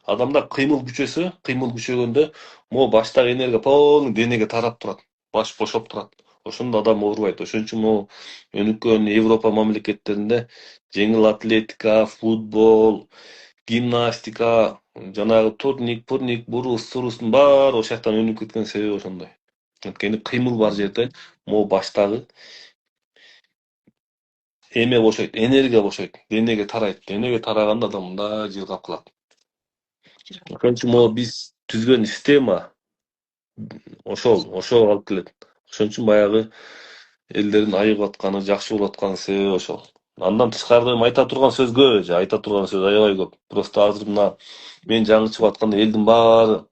Адамда кыймыл күчөсө, кыймыл күчөгөндө могу баштагы энергия полный денеге тарап турат. Баш бошоп турат. Ошондо адам оорубайт. Ошон үчүн могу өнүккөн Европа мамлекеттеринде жеңил атлетика, футбол, гимнастика, жанагы турник, бурус-сурустун баары ошол жактан өнүгүп кеткен себеби ошондой. Анткени кыймыл бар жерде могу баштагы эме бошойт, энергия бошойт, денеге тарайт. Денеге тараганда адам мындай жыргап калат. Ошон үчүн могу биз түзгөн система ошол алып келет. Ошон үчүн баягы элдердин айыгып атканы, жакшы болуп атканы себеби ошол. Андан тышкары эми айта турган сөз көп, айта турган сөз аябай көп. Просто азыр мына мен жаңы чыгып атканда элдин баары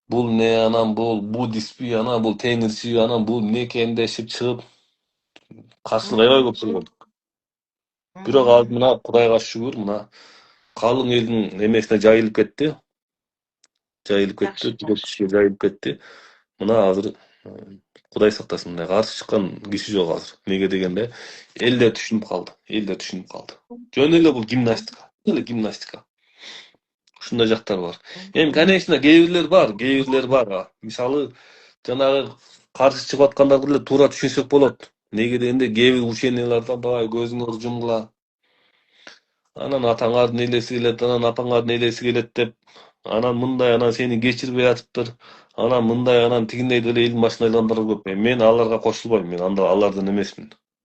бул не, анан бул буддистпи, анан бул теңирчи, анан бул эмне экен дешип чыгып каршылык аябай көп болгон. Бирок азыр мына Кудайга шүгүр, мына калың элдин эмесине жайылып кетти. Жайылып кетти. Мына азыр Кудай сактасын, мындай каршы чыккан киши жок азыр. Неге дегенде элдер түшүнүп калды. Жөн эле бул гимнастика. Ушундай жактар бар. Эми конечно кээ бирлер бар. Мисалы жанагы каршы чыгып аткандарды эле туура түшүнсөк болот. Неге дегенде кээ бир ученияларда давай көзүңөрдү жумгула. Анан атаңардын элеси келет, анан апаңардын элеси келет деп Anan mындай, anan seni geçirбей атыптыр. Anan mындай, anan тигиндей деле элдин башын айландарып көп. Men аларга кошулбойм. Мен алардан эмесмин.